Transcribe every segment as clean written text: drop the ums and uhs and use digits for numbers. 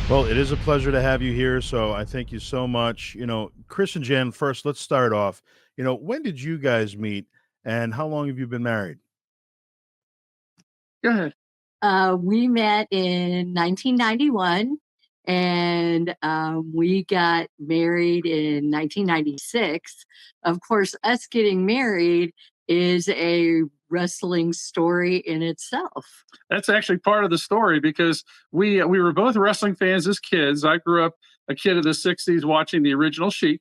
Well, it is a pleasure to have you here. So I thank you so much. Chris and Jen, first, let's start off. When did you guys meet and how long have you been married? Go ahead. We met in 1991 and we got married in 1996. Of course, us getting married is a wrestling story in itself. That's actually part of the story because we were both wrestling fans as kids. I grew up a kid of the '60s watching the original Sheik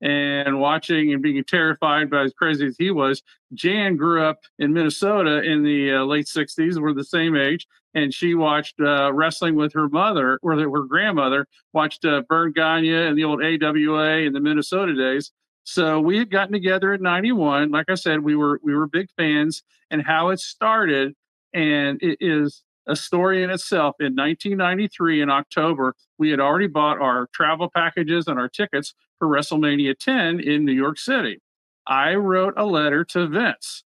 and watching and being terrified by as crazy as he was. Jan grew up in Minnesota in the late '60s. We're the same age, and she watched wrestling with her mother or her grandmother. Watched Vern Gagne and the old AWA in the Minnesota days. So we had gotten together in '91. Like I said, we were big fans, and how it started, and it is a story in itself. In 1993, in October, we had already bought our travel packages and our tickets for WrestleMania 10 in New York City. I wrote a letter to Vince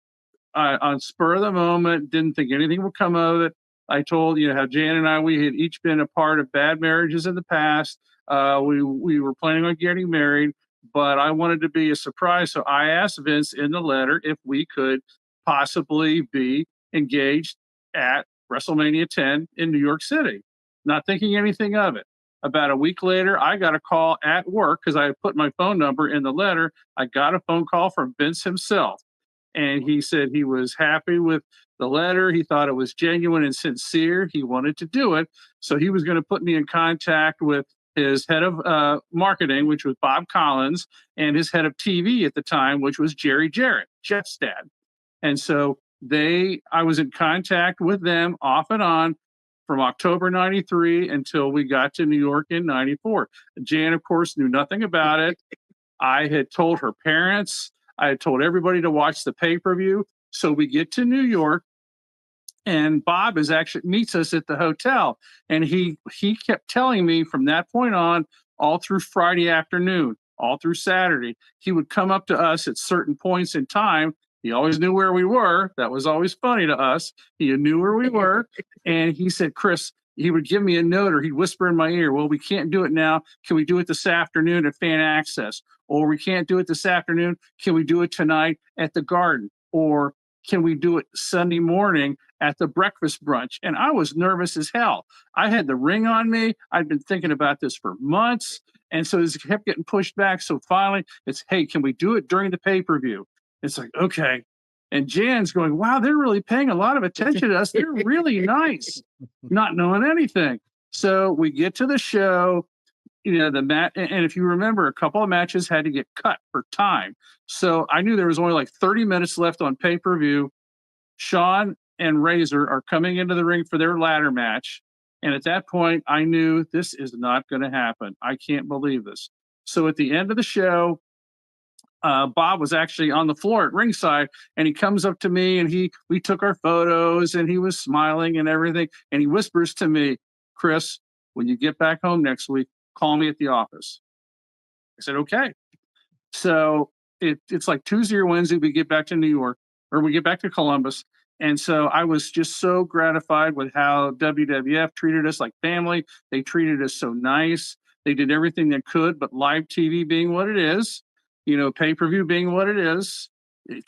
on spur of the moment, didn't think anything would come of it. I told how Jan and I, we had each been a part of bad marriages in the past. We were planning on getting married, but I wanted to be a surprise. So I asked Vince in the letter if we could possibly be engaged at WrestleMania 10 in New York City, not thinking anything of it. About a week later, I got a call at work because I had put my phone number in the letter. I got a phone call from Vince himself, and he said he was happy with the letter. He thought it was genuine and sincere. He wanted to do it. So he was going to put me in contact with his head of marketing, which was Bob Collins, and his head of TV at the time, which was Jerry Jarrett, Jeff's dad. And so I was in contact with them off and on from October '93 until we got to New York in '94. Jan, of course, knew nothing about it. I had told her parents. I had told everybody to watch the pay-per-view. So we get to New York, and Bob meets us at the hotel, and he kept telling me from that point on, all through Friday afternoon, all through Saturday, he would come up to us at certain points in time. He always knew where we were. That was always funny to us. He knew where we were. And he said, Chris, he would give me a note or he'd whisper in my ear, well, we can't do it now. Can we do it this afternoon at Fan Access? Or we can't do it this afternoon. Can we do it tonight at the Garden? Or can we do it Sunday morning at the breakfast brunch? And I was nervous as hell. I had the ring on me. I'd been thinking about this for months. And so it kept getting pushed back. So finally, it's, hey, can we do it during the pay-per-view? It's like, okay. And Jan's going, wow, they're really paying a lot of attention to us. They're really nice, not knowing anything. So we get to the show, the match. And if you remember, a couple of matches had to get cut for time. So I knew there was only like 30 minutes left on pay-per-view. Shawn and Razor are coming into the ring for their ladder match. And at that point, I knew this is not going to happen. I can't believe this. So at the end of the show, Bob was actually on the floor at ringside, and he comes up to me, and we took our photos, and he was smiling and everything, and he whispers to me, Chris, when you get back home next week, call me at the office. I said, okay. So it's like Tuesday or Wednesday, we get back to New York, or we get back to Columbus, and so I was just so gratified with how WWF treated us like family. They treated us so nice. They did everything they could, but live TV being what it is, pay-per-view being what it is,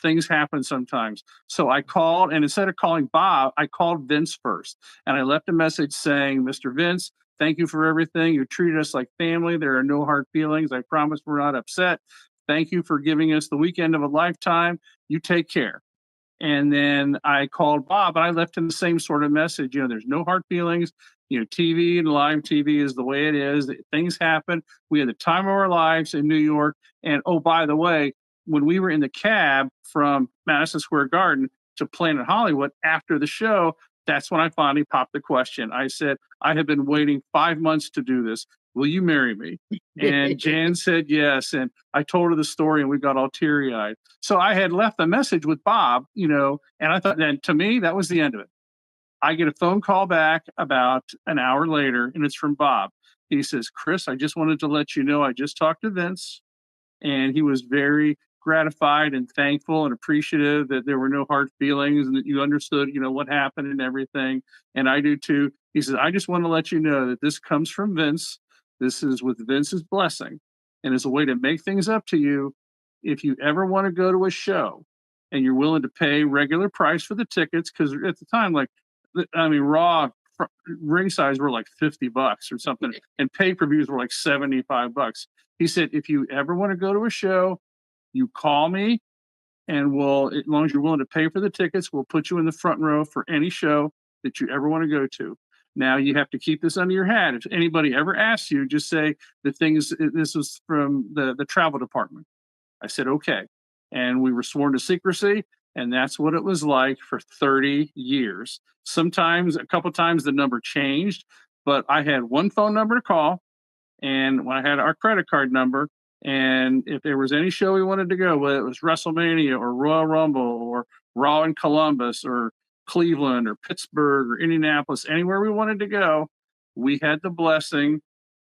things happen sometimes. So I called, and instead of calling Bob, I called Vince first. And I left a message saying, Mr. Vince, thank you for everything. You treated us like family. There are no hard feelings. I promise we're not upset. Thank you for giving us the weekend of a lifetime. You take care. And then I called Bob, and I left him the same sort of message. There's no hard feelings. TV and live TV is the way it is. Things happen. We had the time of our lives in New York. And, oh, by the way, when we were in the cab from Madison Square Garden to Planet Hollywood after the show, that's when I finally popped the question. I said, I have been waiting 5 months to do this. Will you marry me? And Jan said yes. And I told her the story, and we got all teary-eyed. So I had left a message with Bob, and I thought, then to me, that was the end of it. I get a phone call back about an hour later, and it's from Bob. He says, Chris, I just wanted to let you know I just talked to Vince, and he was very gratified and thankful and appreciative that there were no hard feelings and that you understood, what happened and everything. And I do too. He says, I just want to let you know that this comes from Vince. This is with Vince's blessing, and it's a way to make things up to you. If you ever want to go to a show and you're willing to pay regular price for the tickets, because at the time, Raw ring size were like $50 or something, and pay-per-views were like $75. He said, if you ever want to go to a show, you call me, and as long as you're willing to pay for the tickets, we'll put you in the front row for any show that you ever want to go to. Now, you have to keep this under your hat. If anybody ever asks you, just say this was from the travel department. I said, okay. And we were sworn to secrecy, and that's what it was like for 30 years. Sometimes, a couple times, the number changed, but I had one phone number to call, and when I had our credit card number, and if there was any show we wanted to go, whether it was WrestleMania or Royal Rumble or Raw in Columbus or Cleveland or Pittsburgh or Indianapolis, anywhere we wanted to go, we had the blessing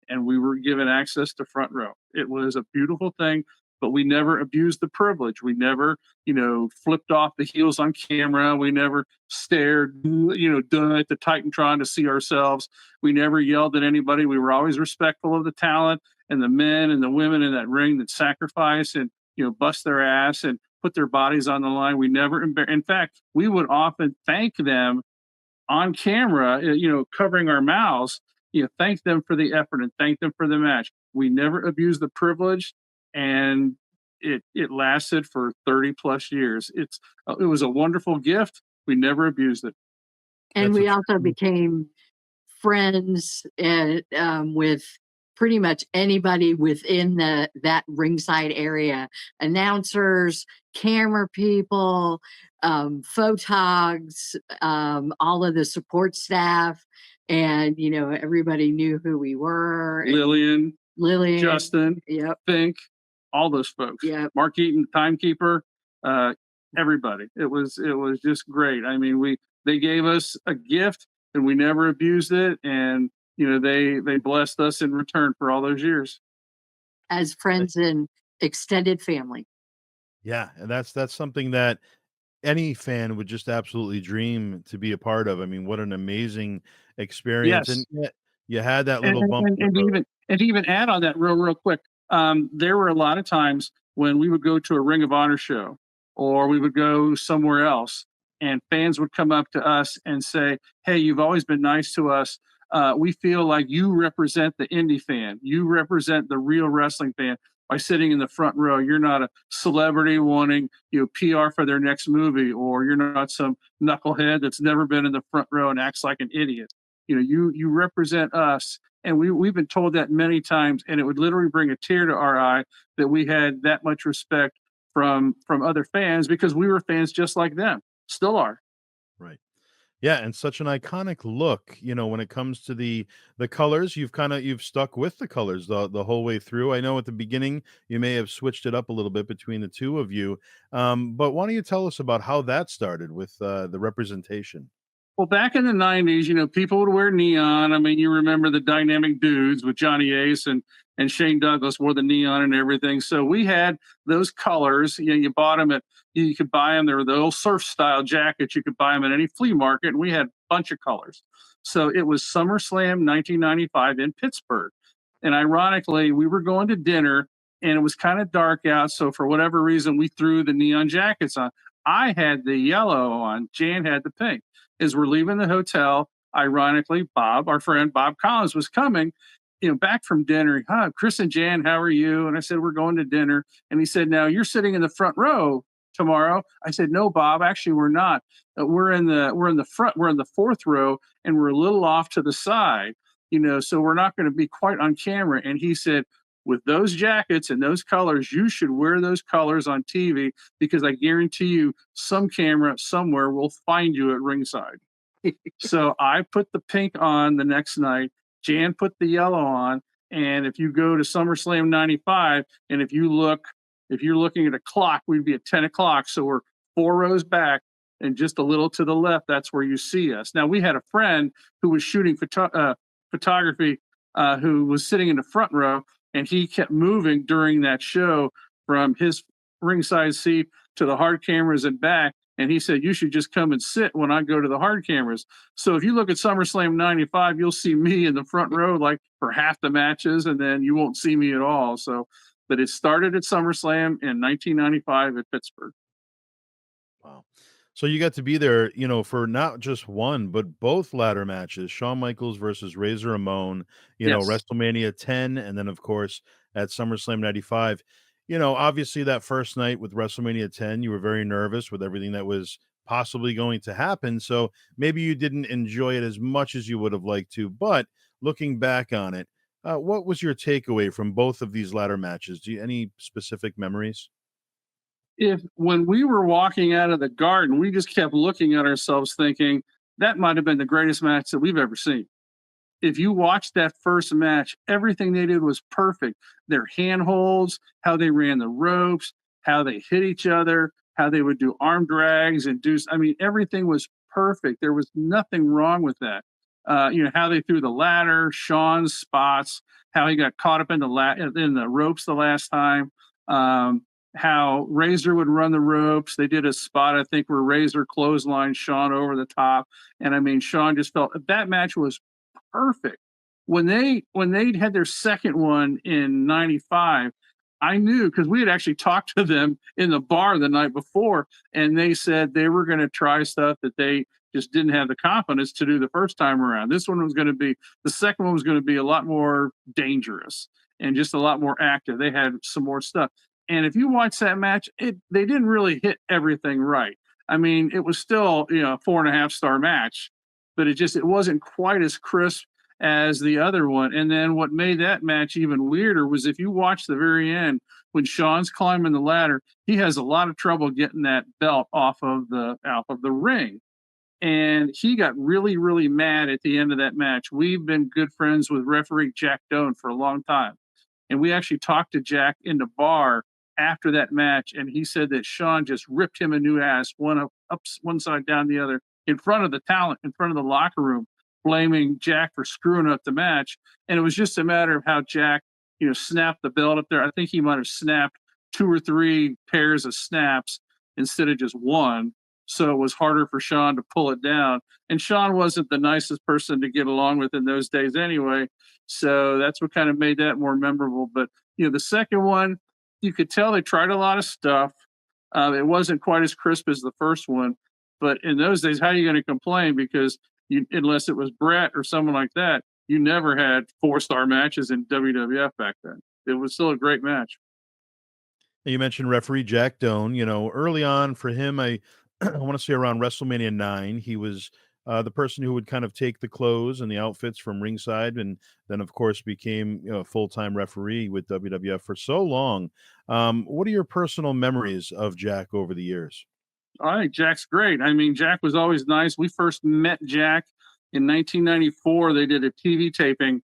and we were given access to front row. It was a beautiful thing, but we never abused the privilege. We never, flipped off the heels on camera. We never stared, at the Titantron to see ourselves. We never yelled at anybody. We were always respectful of the talent and the men and the women in that ring that sacrifice and, bust their ass and put their bodies on the line. We never, in fact, we would often thank them on camera, covering our mouths, thank them for the effort and thank them for the match. We never abused the privilege, and it lasted for 30 plus years. It was a wonderful gift. We never abused it. And we also became friends with pretty much anybody within that ringside area, announcers, camera people, photogs, all of the support staff, and everybody knew who we were. Lillian, Justin, yep, Fink, all those folks. Yeah, Mark Eaton, timekeeper, everybody. It was just great. I mean, they gave us a gift and we never abused it, and they blessed us in return for all those years as friends and extended family. Yeah, and that's something that any fan would just absolutely dream to be a part of. I mean, what an amazing experience. Yes. And yet you had that little bump. And to even add on that real quick, there were a lot of times when we would go to a Ring of Honor show or we would go somewhere else, and fans would come up to us and say, hey, you've always been nice to us. We feel like you represent the indie fan. You represent the real wrestling fan by sitting in the front row. You're not a celebrity wanting PR for their next movie, or you're not some knucklehead that's never been in the front row and acts like an idiot. You represent us. And we've been told that many times, and it would literally bring a tear to our eye that we had that much respect from other fans, because we were fans just like them, still are. Right. Yeah, and such an iconic look, when it comes to the colors. You've stuck with the colors the whole way through. I know at the beginning you may have switched it up a little bit between the two of you, but why don't you tell us about how that started with the representation? Well, back in the 90s, people would wear neon. I mean, you remember the Dynamic Dudes with Johnny Ace and Shane Douglas wore the neon and everything. So we had those colors. You bought them you could buy them. They were the old surf style jackets. You could buy them at any flea market, and we had a bunch of colors. So it was SummerSlam 1995 in Pittsburgh. And ironically, we were going to dinner, and it was kind of dark out. So for whatever reason, we threw the neon jackets on. I had the yellow on. Jan had the pink. As we're leaving the hotel, ironically, our friend Bob Collins was coming, back from dinner. Chris and Jan, how are you? And I said, we're going to dinner. And he said, now you're sitting in the front row tomorrow. I said, no, Bob, actually, we're not. We're in the front. We're in the fourth row, and we're a little off to the side, so we're not going to be quite on camera. And he said, with those jackets and those colors, you should wear those colors on TV, because I guarantee you some camera somewhere will find you at ringside. So I put the pink on the next night. Jan put the yellow on. And if you go to SummerSlam 95, and if you're looking at a clock, we'd be at 10 o'clock. So we're 4 rows back. and just a little to the left, that's where you see us. Now, we had a friend who was shooting photography, who was sitting in the front row, and he kept moving during that show from his ringside seat to the hard cameras and back. And he said, "You should just come and sit when I go to the hard cameras." So if you look at SummerSlam 95, you'll see me in the front row, like for half the matches, and then you won't see me at all. So, but it started at SummerSlam in 1995 at Pittsburgh. Wow. So you got to be there, for not just one, but both ladder matches, Shawn Michaels versus Razor Ramon, Yes. WrestleMania 10, and then of course at SummerSlam 95. Obviously that first night with WrestleMania 10, you were very nervous with everything that was possibly going to happen. So maybe you didn't enjoy it as much as you would have liked to, but looking back on it, what was your takeaway from both of these ladder matches? Any specific memories? If when we were walking out of the garden, we just kept looking at ourselves thinking that might have been the greatest match that we've ever seen. If you watched that first match, everything they did was perfect. Their handholds, how they ran the ropes, how they hit each other, how they would do arm drags and I mean, everything was perfect. There was nothing wrong with that. How they threw the ladder, Sean's spots, how he got caught up in the ropes the last time. How Razor would run the ropes. They did a spot, I think, where Razor clotheslined Sean over the top. And I mean, Sean just felt that match was perfect. When they had their second one in 95, I knew because we had actually talked to them in the bar the night before, and they said they were going to try stuff that they just didn't have the confidence to do the first time around. The second one was going to be a lot more dangerous and just a lot more active. They had some more stuff. And if you watch that match, they didn't really hit everything right. I mean, it was still, a 4.5-star match, but it wasn't quite as crisp as the other one. And then what made that match even weirder was if you watch the very end, when Sean's climbing the ladder, he has a lot of trouble getting that belt off of the ring. And he got really, really mad at the end of that match. We've been good friends with referee Jack Doan for a long time. And we actually talked to Jack in the bar after that match, and he said that Sean just ripped him a new ass, up one side, down the other, in front of the talent, in front of the locker room, blaming Jack for screwing up the match. And it was just a matter of how Jack, snapped the belt up there. I think he might have snapped 2 or 3 pairs of snaps instead of just one. So it was harder for Sean to pull it down. And Sean wasn't the nicest person to get along with in those days anyway. So that's what kind of made that more memorable. But, the second one, you could tell they tried a lot of stuff. It wasn't quite as crisp as the first one. But in those days, how are you going to complain? Because unless it was Brett or someone like that, you never had 4-star matches in WWF back then. It was still a great match. You mentioned referee Jack Doan. Early on for him, I want to say around WrestleMania 9, he was the person who would kind of take the clothes and the outfits from ringside, and then of course became a full-time referee with WWF for so long. What are your personal memories of Jack over the years? I think Jack's great. I mean, Jack was always nice. We first met Jack in 1994. They did a TV taping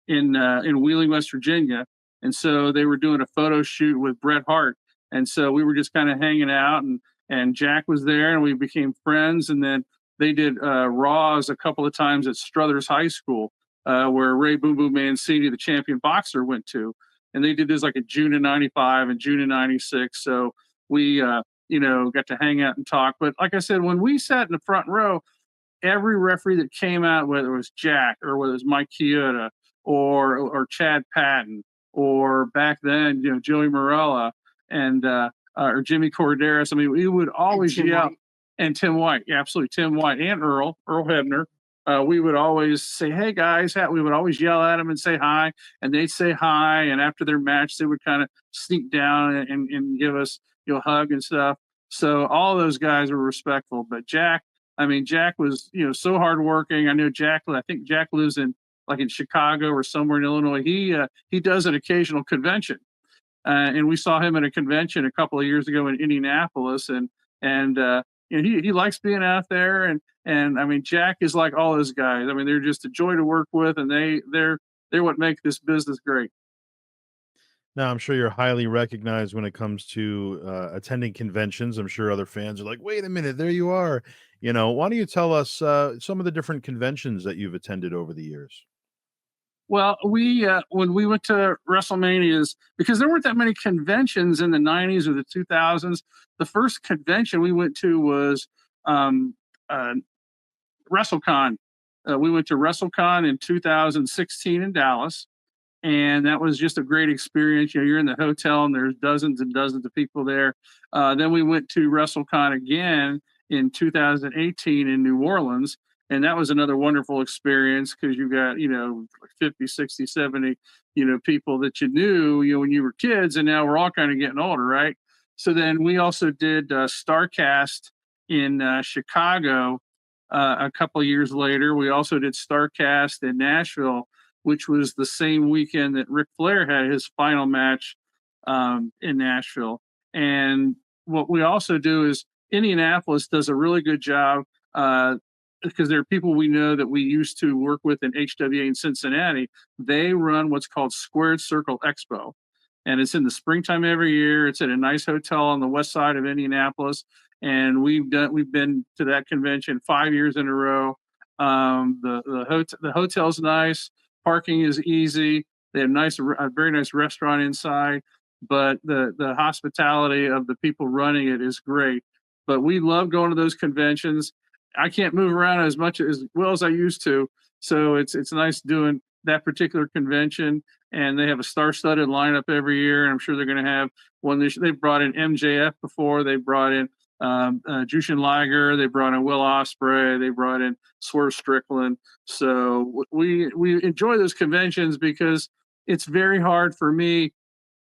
in Wheeling, West Virginia, and so they were doing a photo shoot with Bret Hart, and so we were just kind of hanging out, and Jack was there, and we became friends. And then they did Raws a couple of times at Struthers High School, where Ray Boom Boom Mancini, the champion boxer, went to, and they did this like in June of '95 and June of '96. So we got to hang out and talk. But like I said, when we sat in the front row, every referee that came out, whether it was Jack or whether it was Mike Chioda or Chad Patton or back then, Joey Morella and or Jimmy Corderas. I mean, we would always yell, and Tim White, yeah, absolutely, Tim White and Earl Hebner. We would always say, "Hey guys," we would always yell at them and say hi, and they'd say hi. And after their match, they would kind of sneak down and give us a hug and stuff. So all those guys were respectful. But Jack, I mean, Jack was so hardworking. I know Jack. I think Jack lives in Chicago or somewhere in Illinois. He does an occasional convention, and we saw him at a convention a couple of years ago in Indianapolis, and he likes being out there. And I mean, Jack is like all those guys. I mean, they're just a joy to work with, and they're what make this business great. Now, I'm sure you're highly recognized when it comes to attending conventions. I'm sure other fans are like, "Wait a minute, there you are." Why don't you tell us some of the different conventions that you've attended over the years? Well, we when we went to WrestleManias, because there weren't that many conventions in the '90s or the 2000s. The first convention we went to was um, uh, WrestleCon. We went to WrestleCon in 2016 in Dallas, and that was just a great experience. You're in the hotel, and there's dozens and dozens of people there. Then we went to WrestleCon again in 2018 in New Orleans, and that was another wonderful experience because you got 50, 60, 70 people that you knew when you were kids, and now we're all kind of getting older, right? So then we also did Starcast in Chicago a couple of years later. We also did Starcast in Nashville, which was the same weekend that Ric Flair had his final match in Nashville. And what we also do is Indianapolis does a really good job because there are people we know that we used to work with in HWA in Cincinnati. They run what's called Squared Circle Expo. And it's in the springtime every year. It's at a nice hotel on the west side of Indianapolis. And we've been to that convention 5 years in a row. The hotel's nice. Parking is easy. They have a very nice restaurant inside, but the hospitality of the people running it is great. But we love going to those conventions. I can't move around as much as well as I used to, so it's nice doing that particular convention. And they have a star-studded lineup every year. And I'm sure they're going to have one this. They've brought in MJF before. They brought in Jushin Liger. They brought in Will Ospreay. They brought in Swerve Strickland. So we enjoy those conventions because it's very hard for me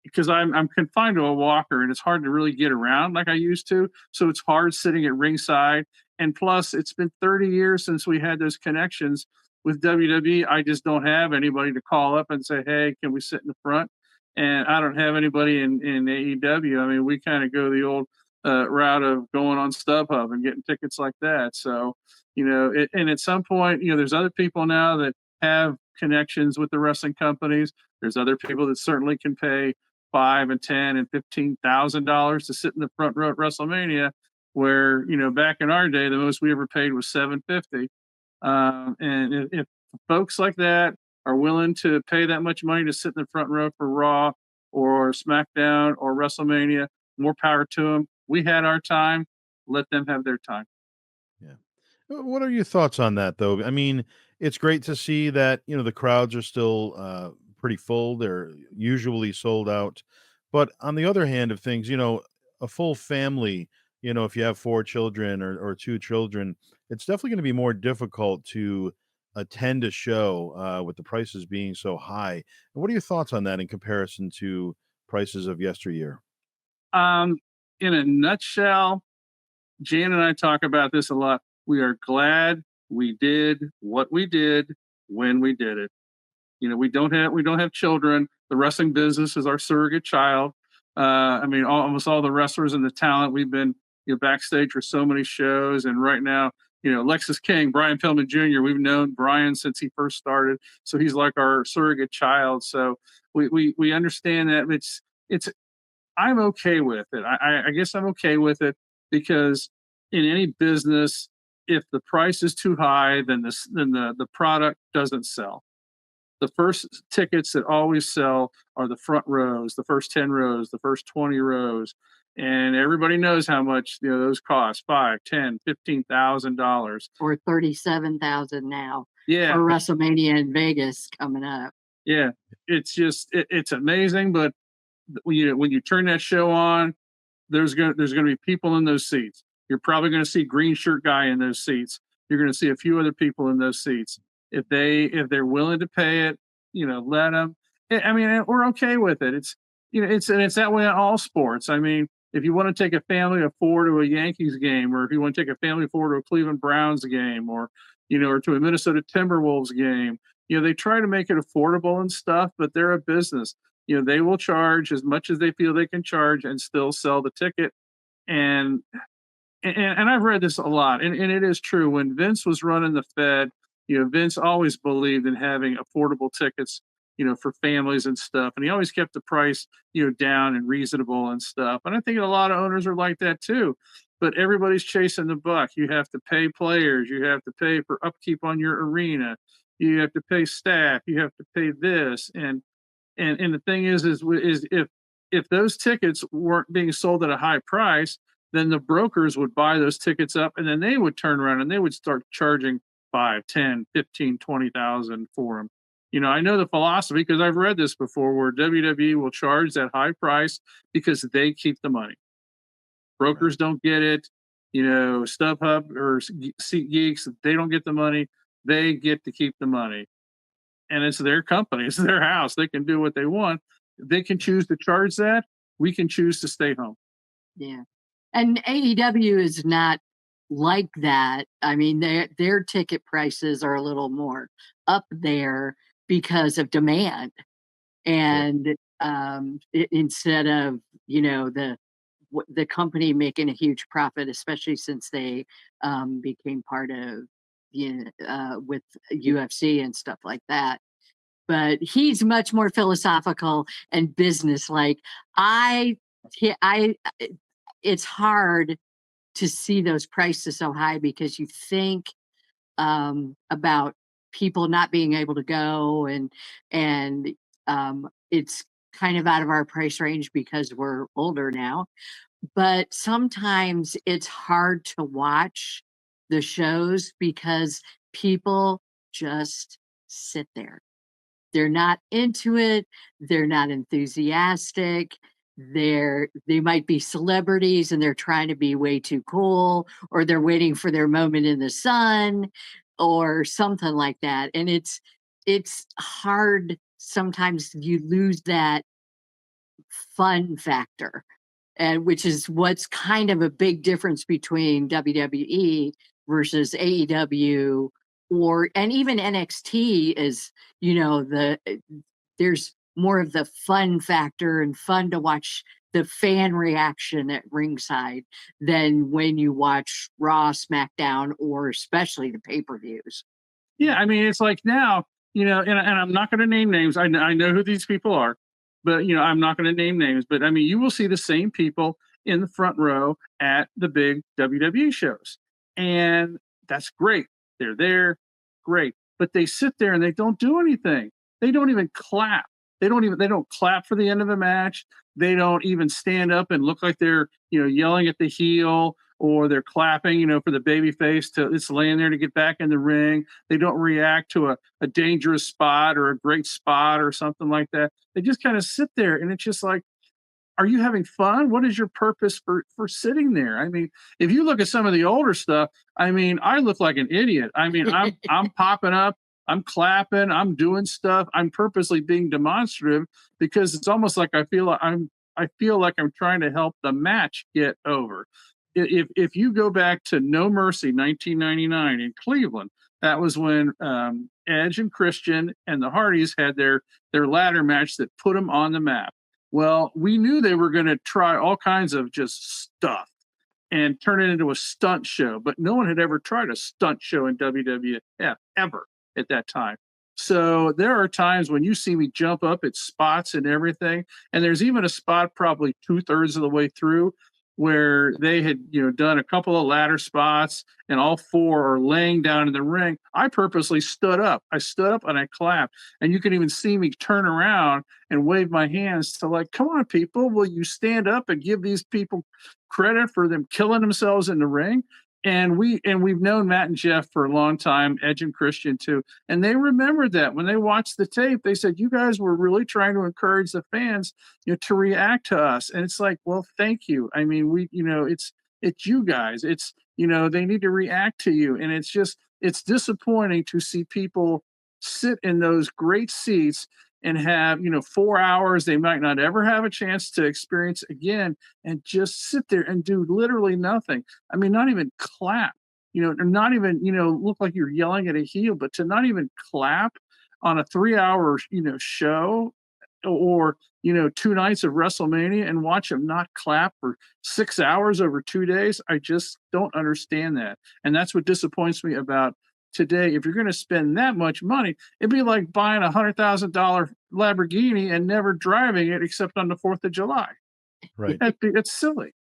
because I'm confined to a walker and it's hard to really get around like I used to. So it's hard sitting at ringside. And plus, it's been 30 years since we had those connections with WWE. I just don't have anybody to call up and say, "Hey, can we sit in the front?" And I don't have anybody in AEW. I mean, we kind of go the old route of going on StubHub and getting tickets like that. So, and at some point, there's other people now that have connections with the wrestling companies. There's other people that certainly can pay $5 and $10 and $15,000 to sit in the front row at WrestleMania, where back in our day, the most we ever paid was $750. And if folks like that are willing to pay that much money to sit in the front row for Raw or SmackDown or WrestleMania, more power to them. We had our time. Let them have their time. Yeah. What are your thoughts on that, though? I mean, it's great to see that, the crowds are still pretty full. They're usually sold out. But on the other hand of things, a full family, if you have four children or two children, it's definitely going to be more difficult to attend a show with the prices being so high. And what are your thoughts on that in comparison to prices of yesteryear? Um, in a nutshell, Jan and I talk about this a lot. We are glad we did what we did when we did it. We don't have children. The wrestling business is our surrogate child. I mean, almost all the wrestlers and the talent we've been backstage for so many shows, and right now, Lexus King, Brian Pillman Jr. We've known Brian since he first started, so he's like our surrogate child. So we understand that it's I'm okay with it. I guess I'm okay with it because in any business, if the price is too high, then the product doesn't sell. The first tickets that always sell are the front rows, the first 10 rows, the first 20 rows. And everybody knows how much those cost, 5, 10, $15,000. Or 37,000 now Yeah, for WrestleMania in Vegas coming up. yeah. It's amazing, but when you turn that show on, there's gonna be people in those seats. You're probably gonna see green shirt guy in those seats. You're gonna see a few other people in those seats. If they're willing to pay it, let them. I mean, we're okay with it. It's that way in all sports. I mean, if you want to take a family of four to a Yankees game, or if you want to take a family of four to a Cleveland Browns game, or to a Minnesota Timberwolves game, they try to make it affordable and stuff, but they're a business. They will charge as much as they feel they can charge and still sell the ticket. And I've read this a lot, and it is true. When Vince was running the Fed, Vince always believed in having affordable tickets for families and stuff. And he always kept the price, down and reasonable and stuff. And I think a lot of owners are like that too. But everybody's chasing the buck. You have to pay players. You have to pay for upkeep on your arena. You have to pay staff. You have to pay this. And the thing is if those tickets weren't being sold at a high price, then the brokers would buy those tickets up, and then they would turn around and they would start charging 5, 10, 15, 20,000 for them. I know the philosophy because I've read this before where WWE will charge that high price because they keep the money. Brokers don't get it. StubHub or SeatGeeks, they don't get the money. They get to keep the money. And it's their company. It's their house. They can do what they want. They can choose to charge that. We can choose to stay home. Yeah. And AEW is not like that. I mean, their ticket prices are a little more up there because of demand. And instead of, the company making a huge profit, especially since they became part of, with UFC and stuff like that. But he's much more philosophical and business-like. It's hard to see those prices so high because you think about people not being able to go and it's kind of out of our price range because we're older now. But sometimes it's hard to watch the shows because people just sit there. They're not into it. They're not enthusiastic. They might be celebrities and they're trying to be way too cool, or they're waiting for their moment in the sun or something like that. And it's hard. Sometimes you lose that fun factor, and which is what's kind of a big difference between WWE versus AEW, and even NXT is, there's more of the fun factor and fun to watch the fan reaction at ringside than when you watch Raw, SmackDown, or especially the pay-per-views. Yeah, I mean, it's like now, and I'm not going to name names. I know who these people are, but I'm not going to name names. But I mean, you will see the same people in the front row at the big WWE shows, and that's great. They're there, great, but they sit there and they don't do anything. They don't even clap. They don't clap for the end of a match. They don't even stand up and look like they're yelling at the heel, or they're clapping, for the baby face it's laying there to get back in the ring. They don't react to a dangerous spot or a great spot or something like that. They just kind of sit there, and it's just like, are you having fun? What is your purpose for sitting there? I mean, if you look at some of the older stuff, I mean, I look like an idiot. I mean, I'm popping up, I'm clapping, I'm doing stuff. I'm purposely being demonstrative because it's almost like I feel like I'm trying to help the match get over. If you go back to No Mercy 1999 in Cleveland, that was when Edge and Christian and the Hardys had their ladder match that put them on the map. Well, we knew they were going to try all kinds of just stuff and turn it into a stunt show, but no one had ever tried a stunt show in WWF ever at that time. So there are times when you see me jump up at spots and everything, and there's even a spot probably 2/3 of the way through where they had done a couple of ladder spots and all four are laying down in the ring. I purposely stood up. I stood up and I clapped, and you can even see me turn around and wave my hands to, like, come on, people, will you stand up and give these people credit for them killing themselves in the ring? And we've known Matt and Jeff for a long time, Edge and Christian too. And they remembered that when they watched the tape, they said, you guys were really trying to encourage the fans, to react to us. And it's like, well, thank you. I mean, it's you guys. It's, they need to react to you. And it's disappointing to see people sit in those great seats and have, 4 hours they might not ever have a chance to experience again, and just sit there and do literally nothing. I mean, not even clap, or not even, look like you're yelling at a heel, but to not even clap on a 3-hour, show, or, 2 nights of WrestleMania, and watch them not clap for 6 hours over 2 days. I just don't understand that. And that's what disappoints me about today. If you're going to spend that much money, it'd be like buying $100,000 Lamborghini and never driving it except on the 4th of July. Right. It's silly.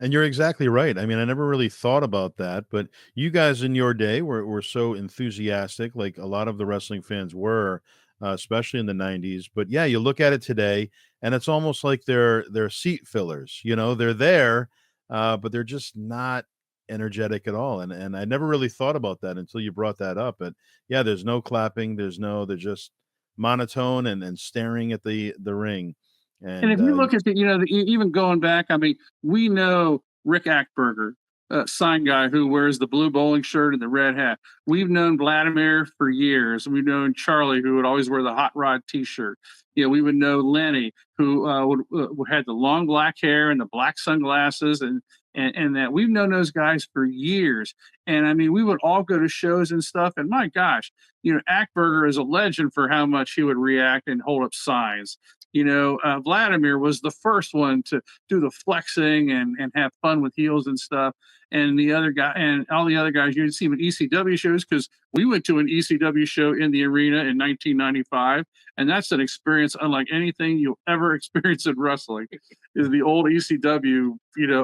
And you're exactly right. I mean, I never really thought about that, but you guys in your day were so enthusiastic, like a lot of the wrestling fans were, especially in the '90s. But yeah, you look at it today, and it's almost like they're seat fillers. You know, they're there, but they're just not energetic at all. And I never really thought about that until you brought that up. But yeah, there's no clapping. They're just monotone and staring at the ring. And And if you look at even going back, I mean, we know Rick Ackberger, sign guy who wears the blue bowling shirt and the red hat. We've known Vladimir for years. We've known Charlie, who would always wear the hot rod T-shirt. We would know Lenny, who would had the long black hair and the black sunglasses, and that we've known those guys for years. And I mean, we would all go to shows and stuff. And my gosh, Ackberger is a legend for how much he would react and hold up signs. Vladimir was the first one to do the flexing and have fun with heels and stuff. And the other guy and all the other guys you'd see them at ECW shows, because we went to an ECW show in the arena in 1995, and that's an experience unlike anything you'll ever experience in wrestling. Is the old ECW,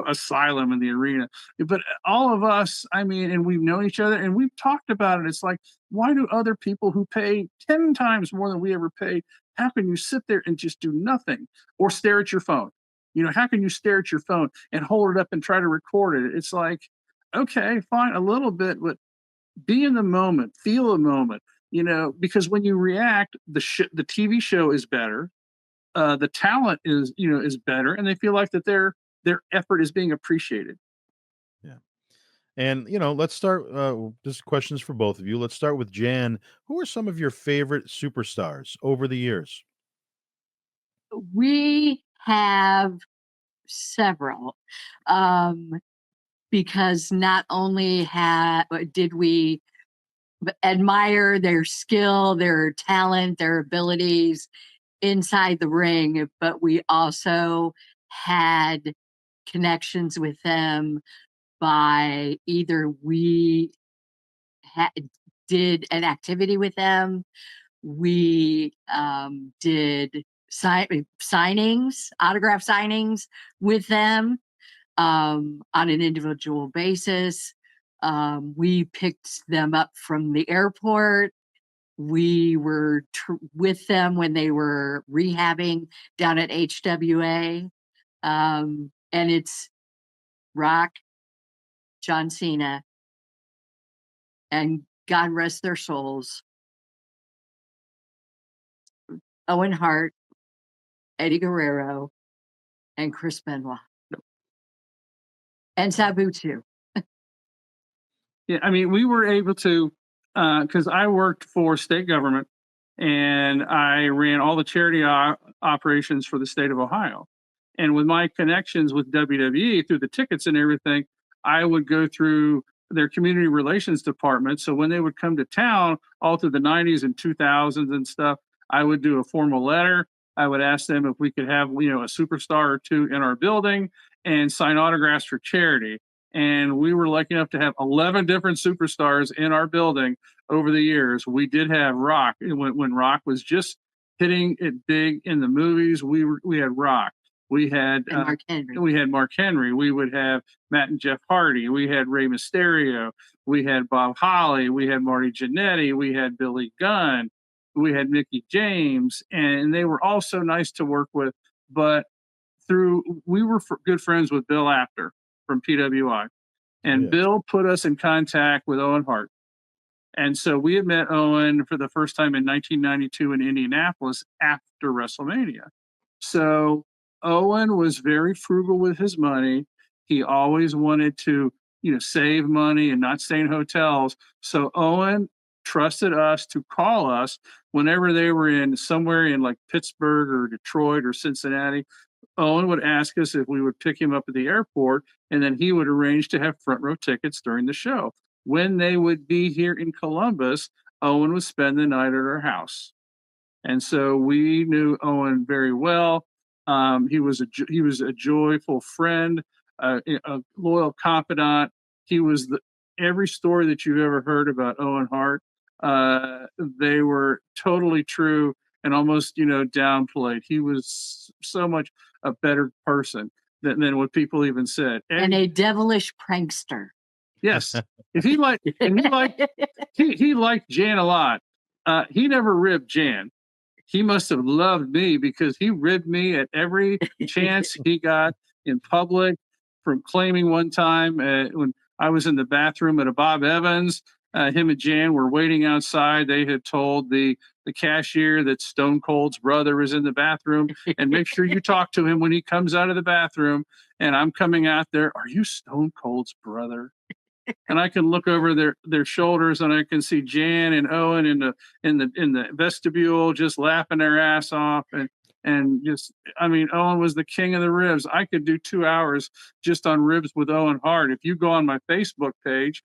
asylum in the arena. But all of us, I mean, and we've known each other and we've talked about it. It's like, why do other people who pay 10 times more than we ever paid, how can you sit there and just do nothing or stare at your phone? How can you stare at your phone and hold it up and try to record it? It's like, okay, fine, a little bit, but be in the moment, feel a moment, because when you react, the TV show is better. The talent is better, and they feel like that their effort is being appreciated. yeah. And let's start. This question's for both of you. Let's start with Jan. Who are some of your favorite superstars over the years? We have several, because not only did we admire their skill, their talent, their abilities inside the ring, but we also had connections with them by either we did an activity with them, we did signings, autograph signings with them on an individual basis. We picked them up from the airport. We were with them when they were rehabbing down at HWA. And it's Rock, John Cena, and God rest their souls, Owen Hart, Eddie Guerrero, and Chris Benoit. And Sabu too. Yeah, I mean, we were able to, because I worked for state government and I ran all the charity operations for the state of Ohio. And with my connections with WWE through the tickets and everything, I would go through their community relations department. So when they would come to town all through the 90s and 2000s and stuff, I would do a formal letter. I would ask them if we could have, a superstar or two in our building and sign autographs for charity. And we were lucky enough to have 11 different superstars in our building over the years. We did have Rock when Rock was just hitting it big in the movies. We had Rock. We had Mark Henry. We had Mark Henry. We would have Matt and Jeff Hardy. We had Rey Mysterio. We had Bob Holly. We had Marty Jannetty. We had Billy Gunn. We had Mickey James, and they were all so nice to work with. But we were good friends with Bill Apter from PWI, and Yes. Bill put us in contact with Owen Hart. And so we had met Owen for the first time in 1992 in Indianapolis after WrestleMania. So Owen was very frugal with his money. He always wanted to, save money and not stay in hotels. So Owen trusted us to call us whenever they were in somewhere in like Pittsburgh or Detroit or Cincinnati. Owen would ask us if we would pick him up at the airport, and then he would arrange to have front row tickets during the show. When they would be here in Columbus, Owen would spend the night at our house. And so we knew Owen very well. He was a joyful friend, a loyal confidant. He was every story that you've ever heard about Owen Hart. They were totally true. and almost, downplayed. He was so much a better person than what people even said. And Eddie, a devilish prankster. yes, if he liked, and he liked Jan a lot. He never ribbed Jan. He must have loved me because he ribbed me at every chance he got in public. From claiming one time when I was in the bathroom at a Bob Evans, him and Jan were waiting outside. They had told the cashier that Stone Cold's brother was in the bathroom, and make sure you talk to him when he comes out of the bathroom. And I'm coming out there. Are you Stone Cold's brother? And I can look over their shoulders, and I can see Jan and Owen in the vestibule just laughing their ass off, and just, I mean, Owen was the king of the ribs. I could do 2 hours just on ribs with Owen Hart. If you go on my Facebook page,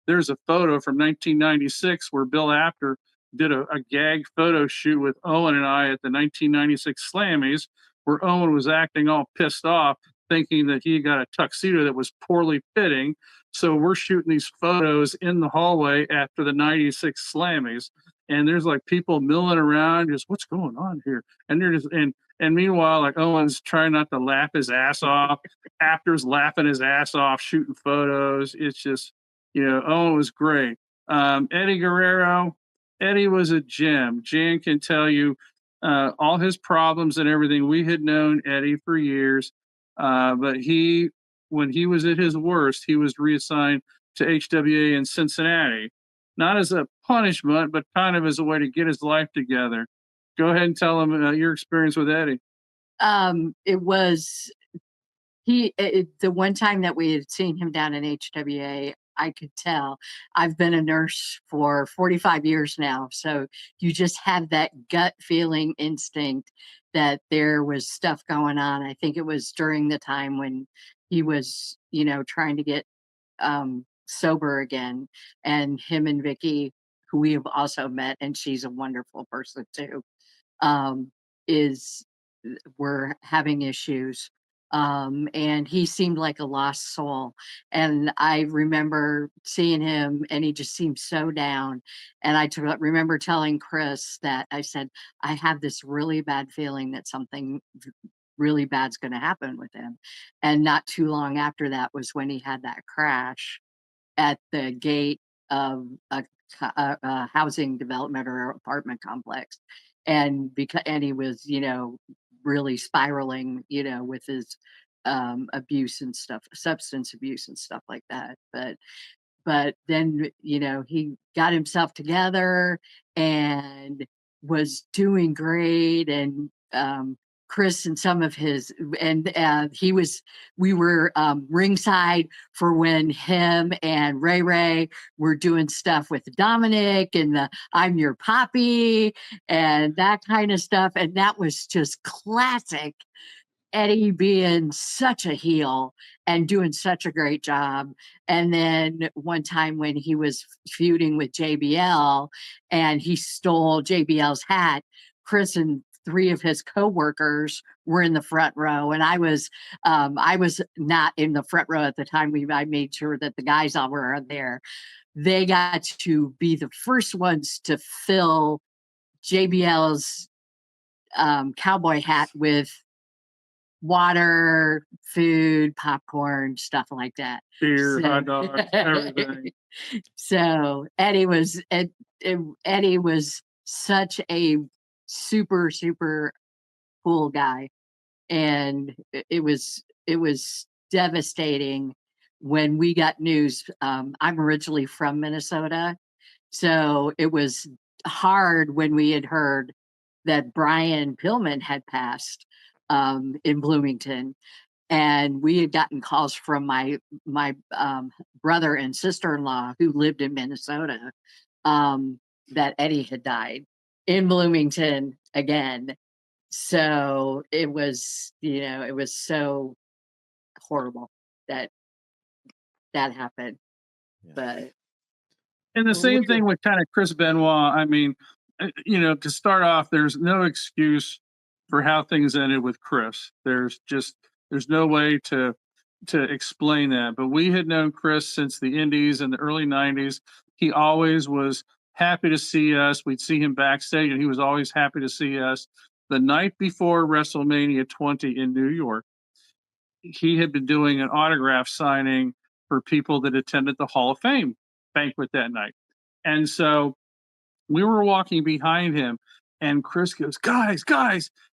there's a photo from 1996 where Bill Apter did a gag photo shoot with Owen and I at the 1996 Slammies, where Owen was acting all pissed off, thinking that he got a tuxedo that was poorly fitting. So we're shooting these photos in the hallway after the 96 Slammies. And there's like people milling around, just what's going on here? And they're just, and meanwhile, like Owen's trying not to laugh his ass off. Apter's laughing his ass off, shooting photos. It's just, Owen was great. Eddie Guerrero, Eddie was a gem. Jan can tell you all his problems and everything. We had known Eddie for years, but when he was at his worst, he was reassigned to HWA in Cincinnati, not as a punishment, but kind of as a way to get his life together. Go ahead and tell him your experience with Eddie. It was the one time that we had seen him down in HWA, I could tell. I've been a nurse for 45 years now, so you just have that gut feeling instinct that there was stuff going on. I think it was during the time when he was, trying to get sober again, and him and Vicky, who we have also met, and she's a wonderful person too, um, is were having issues. And he seemed like a lost soul. And I remember seeing him, and he just seemed so down. And remember telling Chris that I said, I have this really bad feeling that something really bad's going to happen with him. And not too long after that was when he had that crash at the gate of a housing development or apartment complex. And he was, really spiraling, with his abuse and stuff, substance abuse and stuff like that. But then, he got himself together and was doing great. And Chris and some of his, and we were ringside for when him and Ray were doing stuff with Dominic and the I'm Your Poppy and that kind of stuff. And that was just classic Eddie being such a heel and doing such a great job. And then one time when he was feuding with JBL and he stole JBL's hat, Chris and three of his co-workers were in the front row, and I was not in the front row at the time. I made sure that the guys all were there. They got to be the first ones to fill JBL's cowboy hat with water, food, popcorn, stuff like that. Beer, hot dogs, everything. So Eddie was such a super, super cool guy. And it was devastating when we got news. I'm originally from Minnesota, so it was hard when we had heard that Brian Pillman had passed in Bloomington, and we had gotten calls from my brother and sister-in-law who lived in Minnesota that Eddie had died in Bloomington again. So it was so horrible that happened. Yeah. But And the same thing with kind of Chris Benoit. I mean, to start off, there's no excuse for how things ended with Chris. There's no way to explain that. But we had known Chris since the Indies in the early 90s. He always was happy to see us. We'd see him backstage, and he was always happy to see us. The night before WrestleMania 20 in New York, he had been doing an autograph signing for people that attended the Hall of Fame banquet that night. And so we were walking behind him, and Chris goes, guys,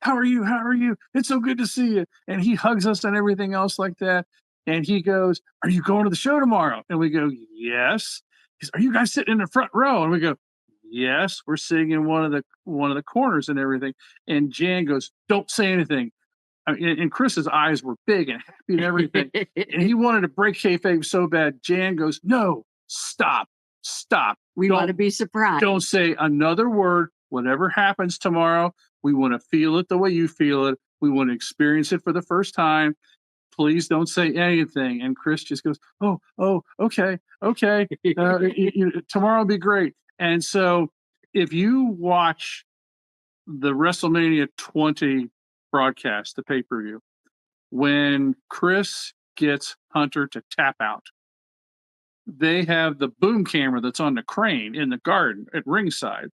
how are you? How are you? It's so good to see you. And he hugs us and everything else like that. And he goes, are you going to the show tomorrow? And we go, yes. He says, are you guys sitting in the front row? And we go, yes, we're sitting in one of the corners and everything. And Jan goes, don't say anything. And Chris's eyes were big and happy and everything. And he wanted to break kayfabe so bad. Jan goes, no, stop. We want to be surprised. Don't say another word. Whatever happens tomorrow, we want to feel it the way you feel it. We want to experience it for the first time. Please don't say anything. And Chris just goes, oh, okay. Tomorrow will be great. And so if you watch the WrestleMania 20 broadcast, the pay-per-view, when Chris gets Hunter to tap out, they have the boom camera that's on the crane in the garden at ringside.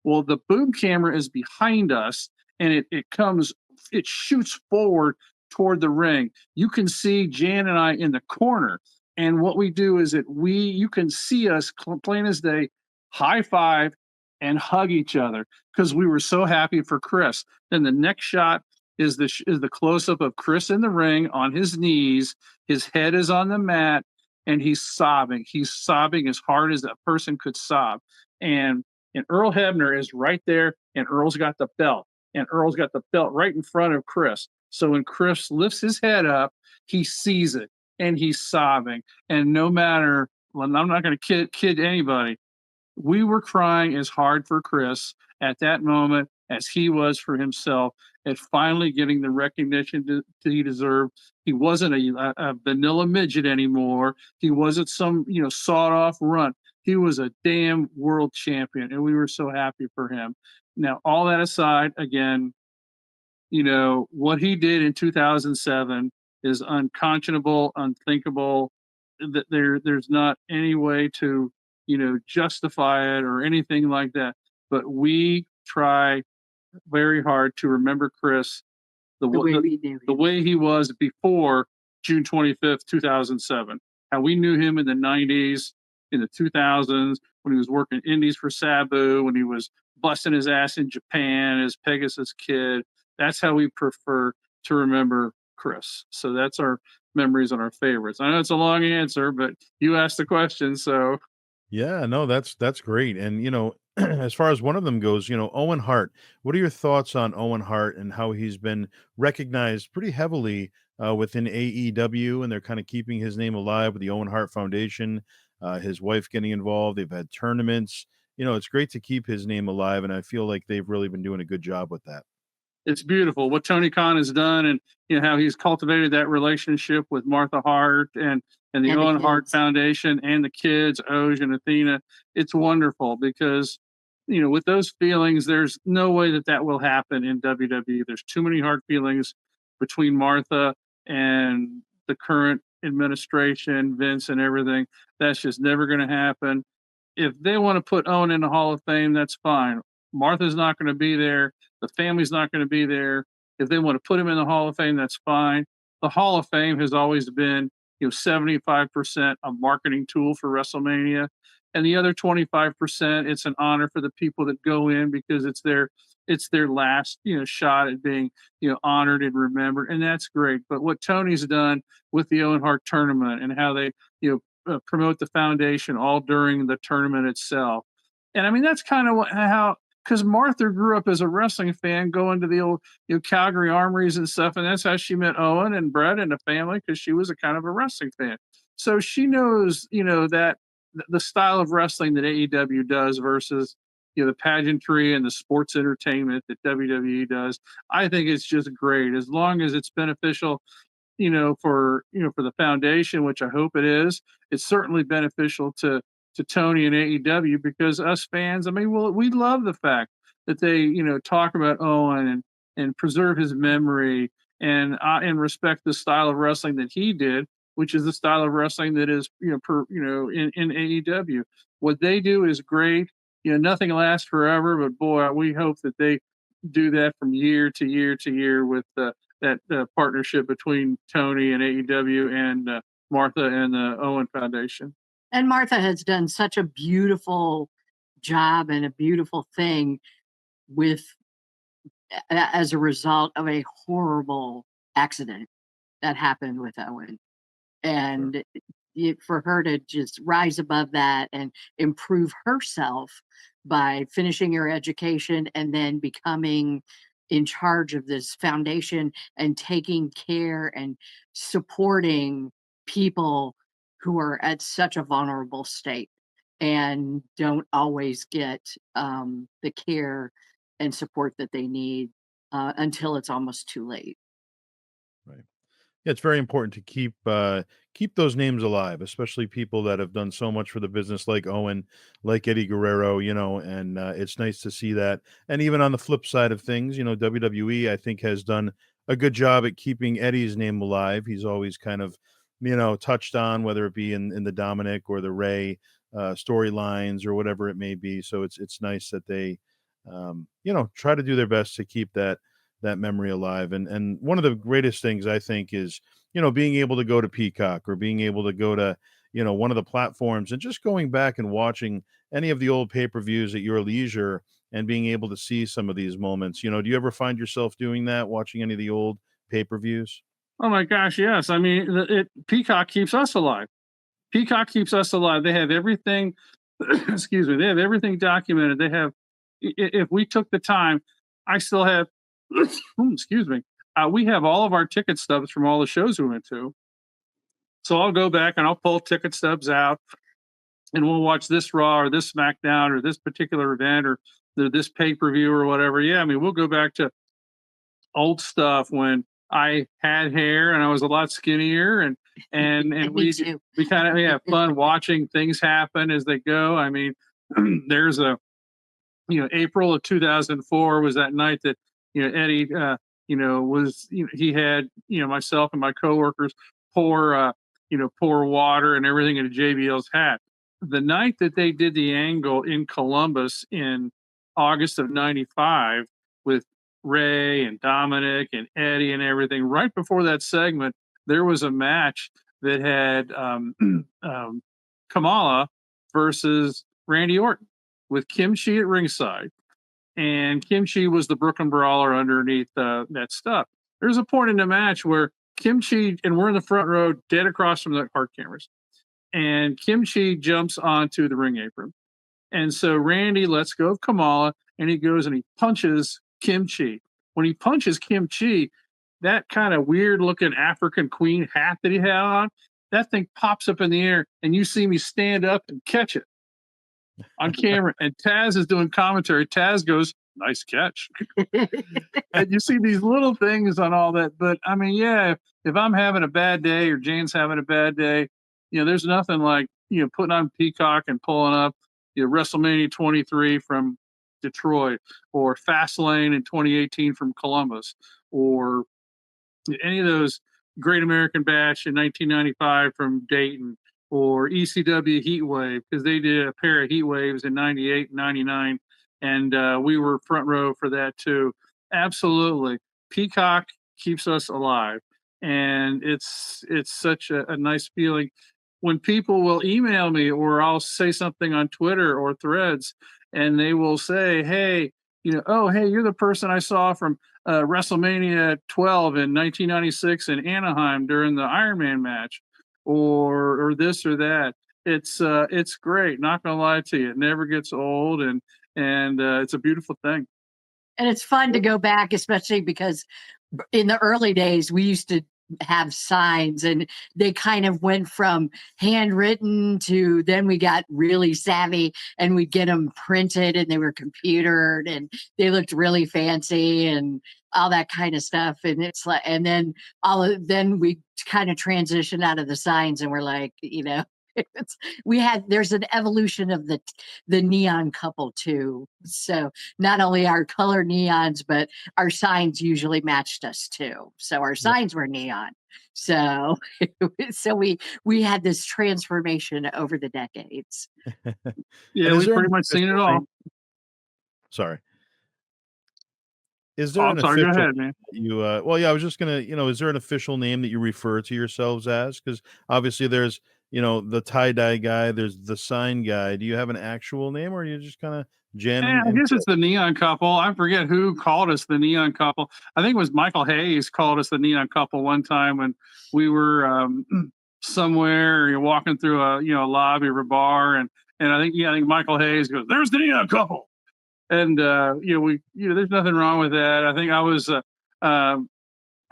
Well, the boom camera is behind us, and it shoots forward toward the ring. You can see Jan and I in the corner. And what we do is that you can see us plain as day, high five and hug each other because we were so happy for Chris. Then the next shot is the close up of Chris in the ring on his knees. His head is on the mat, and he's sobbing. He's sobbing as hard as a person could sob. And Earl Hebner is right there, and Earl's got the belt. And Earl's got the belt right in front of Chris. So when Chris lifts his head up, he sees it, and he's sobbing. And no matter, well, I'm not going to kid anybody, we were crying as hard for Chris at that moment as he was for himself at finally getting the recognition that he deserved. He wasn't a vanilla midget anymore. He wasn't some sawed-off runt. He was a damn world champion, and we were so happy for him. Now, all that aside, again, what he did in 2007 is unconscionable, unthinkable. That there's not any way to, justify it or anything like that. But we try very hard to remember Chris the way he was before June 25th, 2007. How we knew him in the 90s, in the 2000s, when he was working indies for Sabu, when he was busting his ass in Japan as Pegasus Kid. That's how we prefer to remember Chris. So that's our memories and our favorites. I know it's a long answer, but you asked the question, so. Yeah, no, that's great. And as far as one of them goes, Owen Hart. What are your thoughts on Owen Hart and how he's been recognized pretty heavily within AEW, and they're kind of keeping his name alive with the Owen Hart Foundation, his wife getting involved. They've had tournaments. It's great to keep his name alive, and I feel like they've really been doing a good job with that. It's beautiful what Tony Khan has done, and how he's cultivated that relationship with Martha Hart and the Owen Hart Foundation and the kids, Oj and Athena. It's wonderful because, with those feelings, there's no way that will happen in WWE. There's too many hard feelings between Martha and the current administration, Vince and everything. That's just never going to happen. If they want to put Owen in the Hall of Fame, that's fine. Martha's not going to be there. The family's not going to be there. If they want to put him in the Hall of Fame, that's fine. The Hall of Fame has always been, 75% a marketing tool for WrestleMania, and the other 25%, it's an honor for the people that go in because it's their last, shot at being, honored and remembered, and that's great. But what Tony's done with the Owen Hart tournament and how they, promote the foundation all during the tournament itself, and I mean that's kind of how. Because Martha grew up as a wrestling fan, going to the old Calgary Armories and stuff, and that's how she met Owen and Brett and the family, because she was a kind of a wrestling fan. So she knows, that the style of wrestling that AEW does versus the pageantry and the sports entertainment that WWE does. I think it's just great as long as it's beneficial, for the foundation, which I hope it is. It's certainly beneficial to Tony and AEW, because us fans, I mean, we love the fact that they, talk about Owen and preserve his memory and respect the style of wrestling that he did, which is the style of wrestling that is, in AEW. What they do is great. nothing lasts forever, but boy, we hope that they do that from year to year to year with that partnership between Tony and AEW and Martha and the Owen Foundation. And Martha has done such a beautiful job and a beautiful thing with as a result of a horrible accident that happened with Owen. And for her to just rise above that and improve herself by finishing her education and then becoming in charge of this foundation and taking care and supporting people who are at such a vulnerable state and don't always get the care and support that they need until it's almost too late. Right. Yeah, it's very important to keep those names alive, especially people that have done so much for the business, like Owen, like Eddie Guerrero, and it's nice to see that. And even on the flip side of things, WWE, I think, has done a good job at keeping Eddie's name alive. He's always kind of, touched on, whether it be in the Dominic or the Ray storylines or whatever it may be. So it's nice that they, try to do their best to keep that memory alive. And one of the greatest things I think is, being able to go to Peacock or being able to go to, one of the platforms and just going back and watching any of the old pay-per-views at your leisure and being able to see some of these moments. Do you ever find yourself doing that, watching any of the old pay-per-views? Oh my gosh, yes. I mean, Peacock keeps us alive. Peacock keeps us alive. They have everything. Excuse me. They have everything documented. They have. If we took the time, I still have. Excuse me. We have all of our ticket stubs from all the shows we went to. So I'll go back and I'll pull ticket stubs out, and we'll watch this Raw or this SmackDown or this particular event or this pay-per-view or whatever. Yeah, I mean, we'll go back to old stuff when I had hair and I was a lot skinnier, and Me too. we kind of have fun watching things happen as they go. I mean, there's April of 2004 was that night that Eddie was he had myself and my coworkers pour pour water and everything into JBL's hat. The night that they did the angle in Columbus in August of '95 with Ray and Dominic and Eddie and everything, right before that segment, there was a match that had Kamala versus Randy Orton with Kimchi at ringside. And Kimchi was the Brooklyn Brawler underneath that stuff. There's a point in the match where Kimchi, and we're in the front row, dead across from the hard cameras, and Kimchi jumps onto the ring apron. And so Randy lets go of Kamala, and he goes and he punches Kimchi. When he punches Kimchi, that kind of weird looking African queen hat that he had on, that thing pops up in the air, and you see me stand up and catch it on camera. And Taz is doing commentary. Taz goes, "Nice catch." And you see these little things on all that. But I mean, yeah, if I'm having a bad day or Jane's having a bad day, there's nothing like, putting on Peacock and pulling up, WrestleMania 23 from Detroit or Fastlane in 2018 from Columbus or any of those Great American Bash in 1995 from Dayton or ECW Heatwave, because they did a pair of heat waves in 98 and 99. And we were front row for that too. Absolutely. Peacock keeps us alive. And it's such a nice feeling when people will email me or I'll say something on Twitter or Threads and they will say, hey, oh, hey, you're the person I saw from WrestleMania 12 in 1996 in Anaheim during the Iron Man match, or this or that. It's great. Not gonna lie to you, it never gets old, and it's a beautiful thing. And it's fun to go back, especially because in the early days we used to have signs and they kind of went from handwritten to then we got really savvy and we'd get them printed and they were computered and they looked really fancy and all that kind of stuff. And it's like, and then then we kind of transitioned out of the signs and we're like, There's an evolution of the neon couple too. So not only our color neons, but our signs usually matched us too. So our Right. signs were neon. So so we had this transformation over the decades. Yeah, And is we've there an pretty much seen it official all. name? Sorry. Is Oh, there I'm an sorry. Go official ahead, man. that you, well, yeah, I was just gonna, is there an official name that you refer to yourselves as? Because obviously there's, the tie-dye guy, there's the sign guy. Do you have an actual name, or are you just kinda Yeah, jamming I and guess it's the neon couple. I forget who called us the neon couple. I think it was Michael Hayes called us the neon couple one time when we were somewhere. You're walking through a lobby or a bar, and I think Michael Hayes goes, "There's the neon couple," and there's nothing wrong with that. I think um,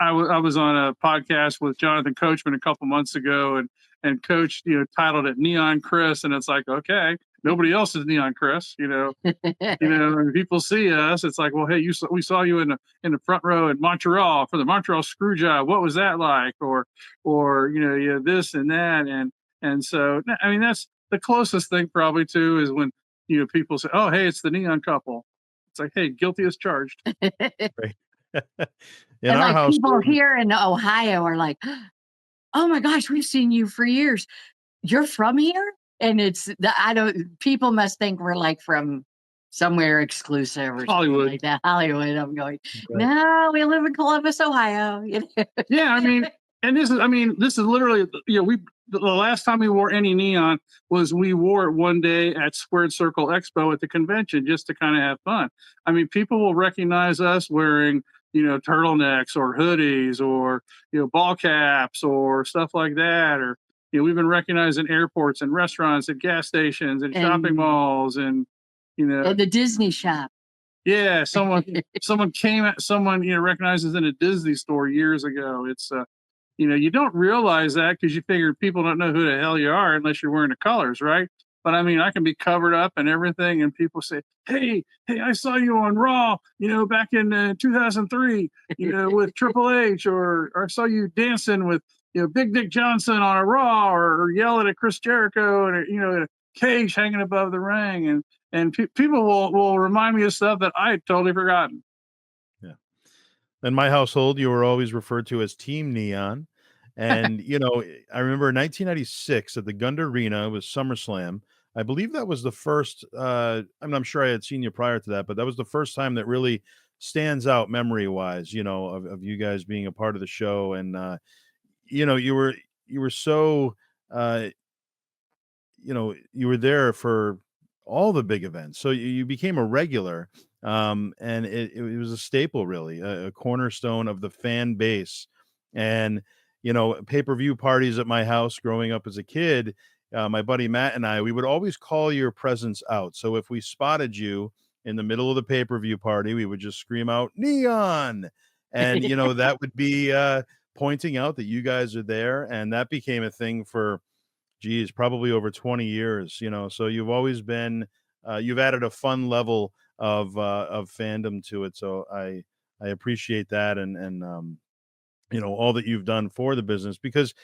I was on a podcast with Jonathan Coachman a couple months ago, and Coach titled it Neon Chris, and it's like, okay, nobody else is Neon Chris, and people see us. It's like, well, hey, we saw you in the front row in Montreal for the Montreal screw job. What was that like? Or this and that, and so I mean that's the closest thing probably to is when people say, oh, hey, it's the neon couple. It's like, hey, guilty as charged. right. In And our like people household, here in Ohio are like, oh my gosh, we've seen you for years. You're from here? And I don't, people must think we're like from somewhere exclusive or something Hollywood. like that. Hollywood. I'm going, right. no, we live in Columbus, Ohio. Yeah, I mean, this is literally, the last time we wore any neon was we wore it one day at Squared Circle Expo at the convention just to kind of have fun. I mean, people will recognize us wearing, turtlenecks or hoodies or, ball caps or stuff like that. Or, we've been recognized in airports and restaurants and gas stations and shopping and, malls and the Disney shop. yeah, someone recognizes in a Disney store years ago. It's you don't realize that because you figure people don't know who the hell you are unless you're wearing the colors, right? But I mean, I can be covered up and everything, and people say, hey, I saw you on Raw, back in 2003, with Triple H, or I saw you dancing with, Big Dick Johnson on a Raw, or yelling at Chris Jericho, and in a cage hanging above the ring, and people will remind me of stuff that I had totally forgotten. Yeah. In my household, you were always referred to as Team Neon. And, I remember in 1996 at the Gund Arena was SummerSlam. I believe that was the first, I'm sure I had seen you prior to that, but that was the first time that really stands out memory wise, of you guys being a part of the show. And, you were so, uh, you were there for all the big events. So you became a regular, and it was a staple, really, a cornerstone of the fan base. And, pay-per-view parties at my house growing up as a kid, my buddy Matt and we would always call your presence out. So if we spotted you in the middle of the pay-per-view party, we would just scream out "Neon." And, that would be pointing out that you guys are there. And that became a thing for, geez, probably over 20 years, so you've always been, you've added a fun level of fandom to it. So I appreciate that. And all that you've done for the business, because,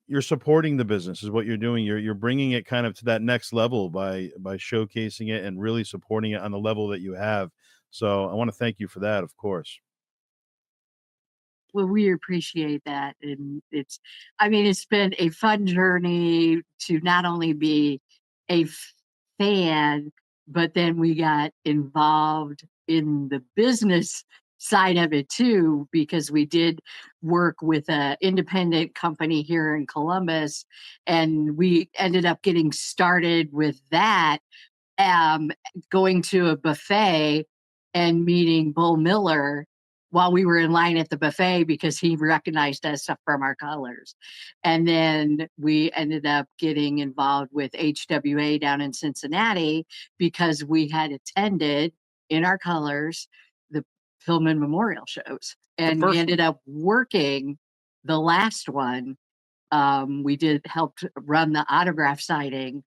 you're supporting the business is what you're doing. You're bringing it kind of to that next level by showcasing it and really supporting it on the level that you have. So I want to thank you for that, of course. Well, we appreciate that. And it's been a fun journey to not only be a fan, but then we got involved in the business side of it too, because we did work with an independent company here in Columbus, and we ended up getting started with that, um, going to a buffet and meeting Bull Miller while we were in line at the buffet because he recognized us from our colors. And then we ended up getting involved with HWA down in Cincinnati because we had attended in our colors the Pillman Memorial shows. The And we first one. ended up working the last one. We did help run the autograph signing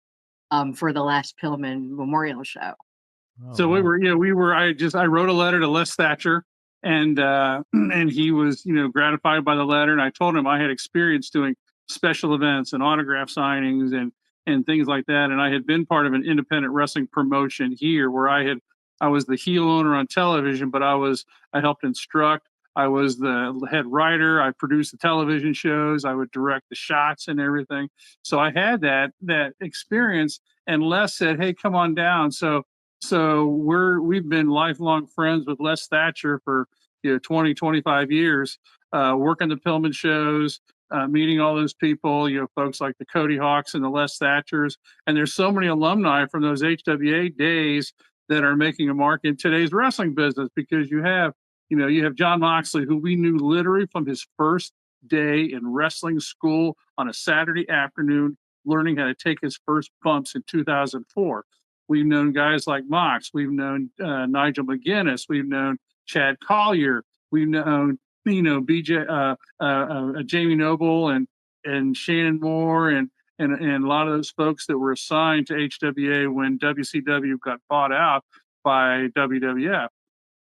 for the last Pillman Memorial Show. Oh, So wow. I wrote a letter to Les Thatcher, and and he was, gratified by the letter. And I told him I had experience doing special events and autograph signings and things like that. And I had been part of an independent wrestling promotion here where I was the heel owner on television, but I helped instruct. I was the head writer. I produced the television shows. I would direct the shots and everything. So I had that experience. And Les said, "Hey, come on down." So we've been lifelong friends with Les Thatcher for 20, 25 years, working the Pillman shows, meeting all those people, folks like the Cody Hawks and the Les Thatchers. And there's so many alumni from those HWA days that are making a mark in today's wrestling business because you have John Moxley, who we knew literally from his first day in wrestling school on a Saturday afternoon, learning how to take his first bumps in 2004. We've known guys like Mox. We've known Nigel McGuinness. We've known Chad Collier. We've known BJ, Jamie Noble and Shannon Moore and a lot of those folks that were assigned to HWA when WCW got bought out by WWF.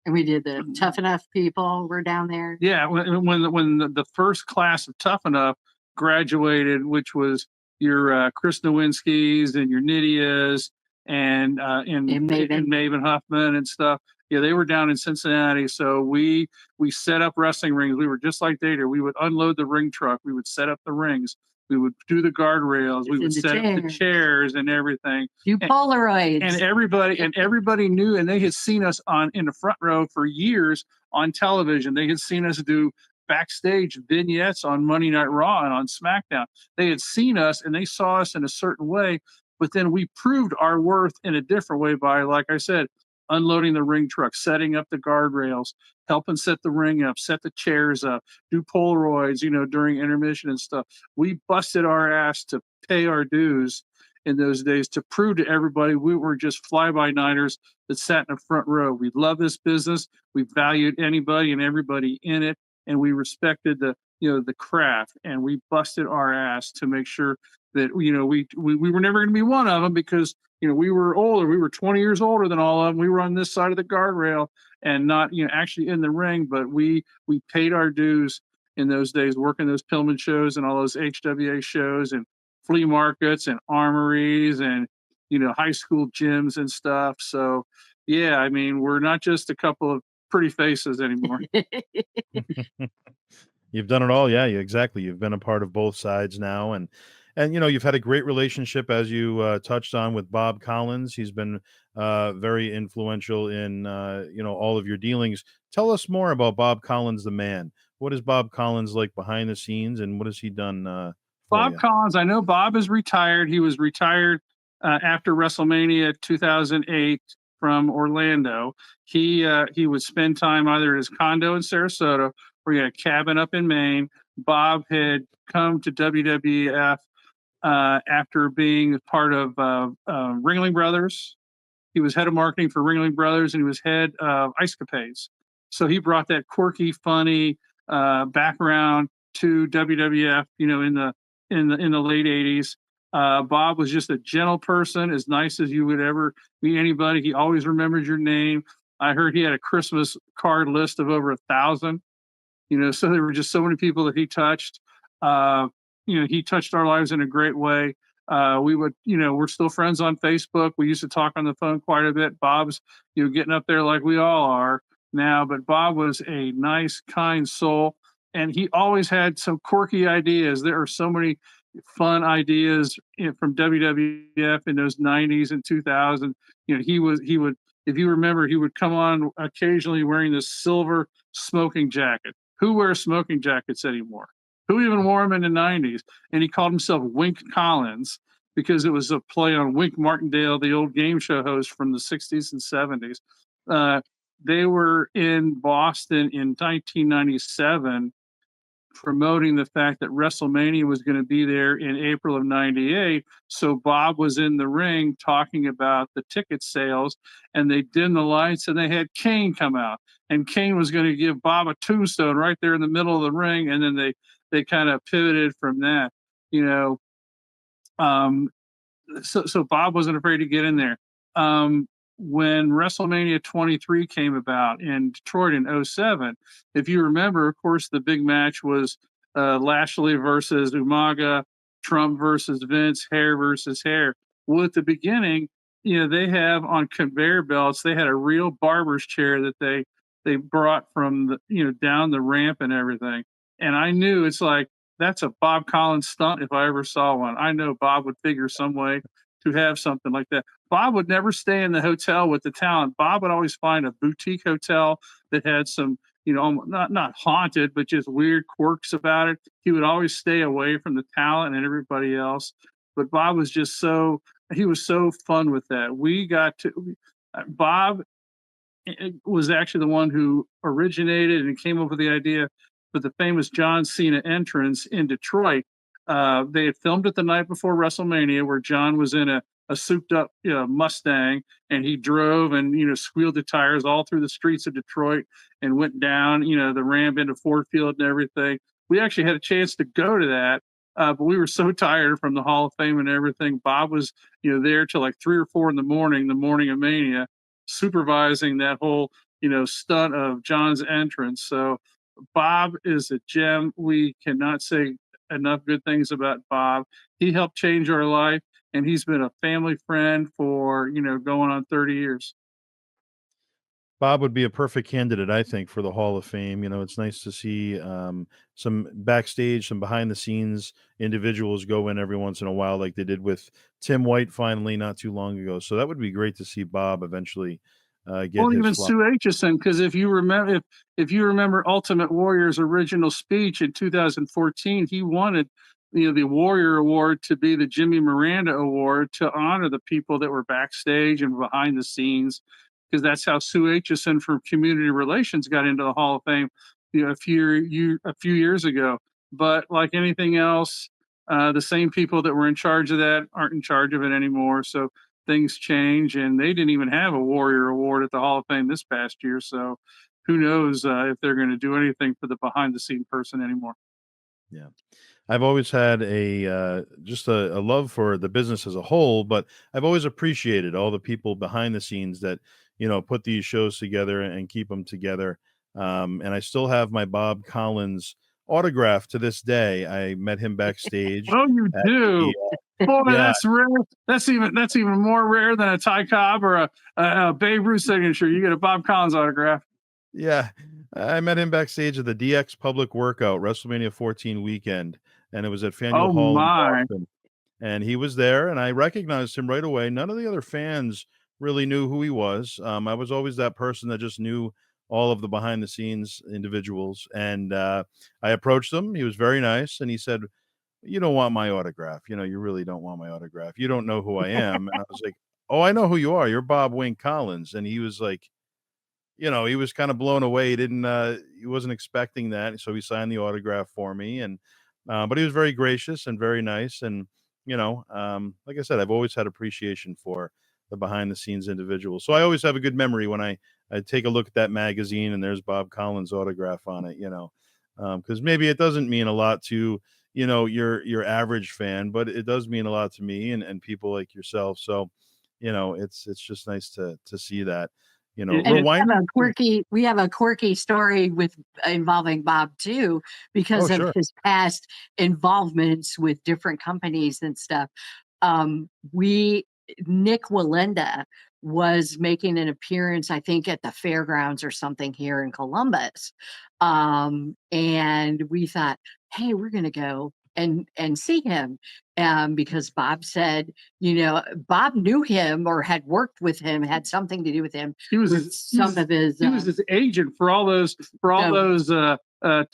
And we did the Tough Enough people were down there. Yeah, when the first class of Tough Enough graduated, which was your Chris Nowinski's and your Nydia's and Maven Huffman and stuff. Yeah, they were down in Cincinnati. So we set up wrestling rings. We were just like they did. We would unload the ring truck. We would set up the rings. We would do the guardrails. We would set up the chairs and everything. Do Polaroids. And everybody knew, and they had seen us in the front row for years on television. They had seen us do backstage vignettes on Monday Night Raw and on SmackDown. They had seen us and they saw us in a certain way, but then we proved our worth in a different way by, like I said, unloading the ring truck, setting up the guardrails, helping set the ring up, set the chairs up, do Polaroids, during intermission and stuff. We busted our ass to pay our dues in those days to prove to everybody we were just fly-by-nighters that sat in the front row. We love this business. We valued anybody and everybody in it, and we respected the craft, and we busted our ass to make sure that we were never going to be one of them because we were older. We were 20 years older than all of them. We were on this side of the guardrail and not actually in the ring, but we paid our dues in those days, working those Pillman shows and all those HWA shows and flea markets and armories and high school gyms and stuff. So yeah, I mean, we're not just a couple of pretty faces anymore. You've done it all. Yeah, exactly. You've been a part of both sides now. And you've had a great relationship, as you touched on, with Bob Collins. He's been very influential in, all of your dealings. Tell us more about Bob Collins, the man. What is Bob Collins like behind the scenes, and what has he done for Bob you? Collins, I know Bob is retired. He was retired after WrestleMania 2008 from Orlando. He would spend time either at his condo in Sarasota or he had a cabin up in Maine. Bob had come to WWF after being part of Ringling Brothers. He was head of marketing for Ringling Brothers, and he was head of Ice Capades. So he brought that quirky, funny background to WWF. In the late '80s, Bob was just a gentle person, as nice as you would ever meet anybody. He always remembered your name. I heard he had a Christmas card list of over 1,000. So there were just so many people that he touched. He touched our lives in a great way. We're still friends on Facebook. We used to talk on the phone quite a bit. Bob's, getting up there like we all are now, but Bob was a nice, kind soul, and he always had some quirky ideas. There are so many fun ideas from WWF in those 90s and 2000s. He would, if you remember, he would come on occasionally wearing this silver smoking jacket. Who wears smoking jackets anymore? Who even wore them in the 90s? And he called himself Wink Collins because it was a play on Wink Martindale, the old game show host from the 60s and 70s. They were in Boston in 1997 promoting the fact that WrestleMania was going to be there in April of 98. So Bob was in the ring talking about the ticket sales, and they dimmed the lights and they had Kane come out. And Kane was going to give Bob a tombstone right there in the middle of the ring. And then they kind of pivoted from that, So Bob wasn't afraid to get in there. When WrestleMania 23 came about in Detroit in 2007, if you remember, of course, the big match was Lashley versus Umaga, Trump versus Vince, hair versus hair. Well, at the beginning, they have on conveyor belts, they had a real barber's chair that they brought from down the ramp and everything. And I knew it's like that's a Bob Collins stunt if I ever saw one. I know Bob would figure some way to have something like that. Bob would never stay in the hotel with the talent. Bob would always find a boutique hotel that had some, not haunted, but just weird quirks about it. He would always stay away from the talent and everybody else. But Bob was just he was so fun with that. Bob was actually the one who originated and came up with the idea for the famous John Cena entrance in Detroit. They had filmed it the night before WrestleMania, where John was in a souped up Mustang, and he drove and squealed the tires all through the streets of Detroit and went down the ramp into Ford Field and everything. We actually had a chance to go to that, but we were so tired from the Hall of Fame and everything. Bob was there till like 3 or 4 in the morning of Mania, supervising that whole stunt of John's entrance. So Bob is a gem. We cannot say enough good things about Bob. He helped change our life, and he's been a family friend for going on 30 years. Bob would be a perfect candidate, I think, for the Hall of Fame. It's nice to see some backstage, some behind the scenes individuals go in every once in a while, like they did with Tim White finally not too long ago. So that would be great to see Bob eventually get Well, his even flowers. Sue Aitchison, because if you remember Ultimate Warrior's original speech in 2014, he wanted the Warrior Award to be the Jimmy Miranda Award to honor the people that were backstage and behind the scenes, because that's how Sue Aitchison from Community Relations got into the Hall of Fame a few years ago. But like anything else, the same people that were in charge of that aren't in charge of it anymore. So things change, and they didn't even have a Warrior Award at the Hall of Fame this past year. So who knows if they're going to do anything for the behind the scene person anymore. Yeah. I've always had just a love for the business as a whole, but I've always appreciated all the people behind the scenes that, put these shows together and keep them together. And I still have my Bob Collins autograph to this day. I met him backstage. Oh, you At do? Boy, yeah, that's rare. That's even more rare than a Ty Cobb or a Babe Ruth signature. You get a Bob Collins autograph. yeah. I met him backstage at the DX Public Workout WrestleMania 14 weekend, and it was at Faneuil Oh Hall in my! Boston. And he was there, and I recognized him right away. None of the other fans really knew who he was. I was always that person that just knew all of the behind the scenes individuals. And I approached him. He was very nice, and he said, "You don't want my autograph. You really don't want my autograph. You don't know who I am." And I was like, "Oh, I know who you are. You're Bob Wayne Collins." And he was like, he was kind of blown away. He wasn't expecting that. So he signed the autograph for me. And, but he was very gracious and very nice. And, like I said, I've always had appreciation for the behind the scenes individuals. So I always have a good memory when I take a look at that magazine and there's Bob Collins' autograph on it, because maybe it doesn't mean a lot to, your average fan, but it does mean a lot to me and people like yourself. So, it's just nice to see that. And And Rewinding. we have a quirky story with involving Bob too, Oh, because of sure. his past involvements with different companies and stuff. We Nick Walenda was making an appearance, I think, at the fairgrounds or something here in Columbus. And we thought, hey, we're gonna go and see him. Because Bob said, Bob knew him or had worked with him, had something to do with him. he was With his, some of his he was his agent for all those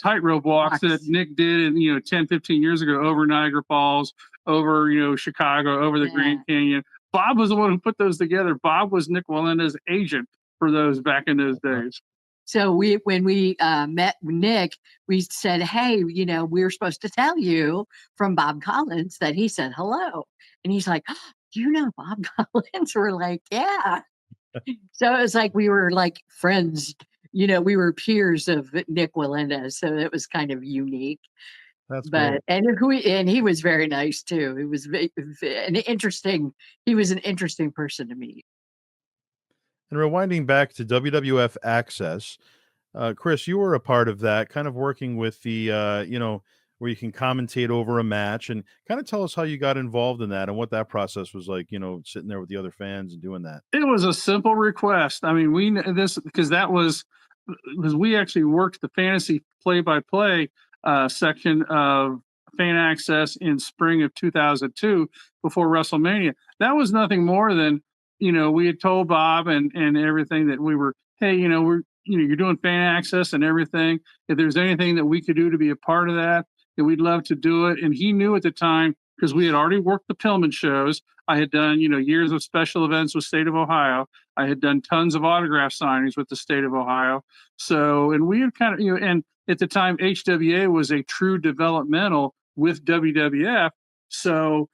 tightrope walks that Nick did in 10, 15 years ago over Niagara Falls, over Chicago, over the Grand Canyon. Bob was the one who put those together. Bob was Nick Walenda's agent for those back in those days. So when we met Nick, we said, "Hey, we were supposed to tell you from Bob Collins that he said hello," and he's like, "Do you know Bob Collins?" We're like, "Yeah." So it was like we were like friends. We were peers of Nick Walenda, so it was kind of unique. That's great. But and he was very nice too. He was an interesting. He was an interesting person to meet. And rewinding back to WWF Access, Chris, you were a part of that, kind of working with the, where you can commentate over a match, and kind of tell us how you got involved in that and what that process was like, sitting there with the other fans and doing that. It was a simple request. I mean, we this because that was because we actually worked the fantasy play-by-play section of Fan Access in spring of 2002 before WrestleMania. That was nothing more than we had told Bob and everything that we were, hey, you're doing Fan Access and everything. If there's anything that we could do to be a part of that, we'd love to do it. And he knew at the time because we had already worked the Pillman shows. I had done, years of special events with State of Ohio. I had done tons of autograph signings with the State of Ohio. So, and we had kind of, and at the time, HWA was a true developmental with WWF. So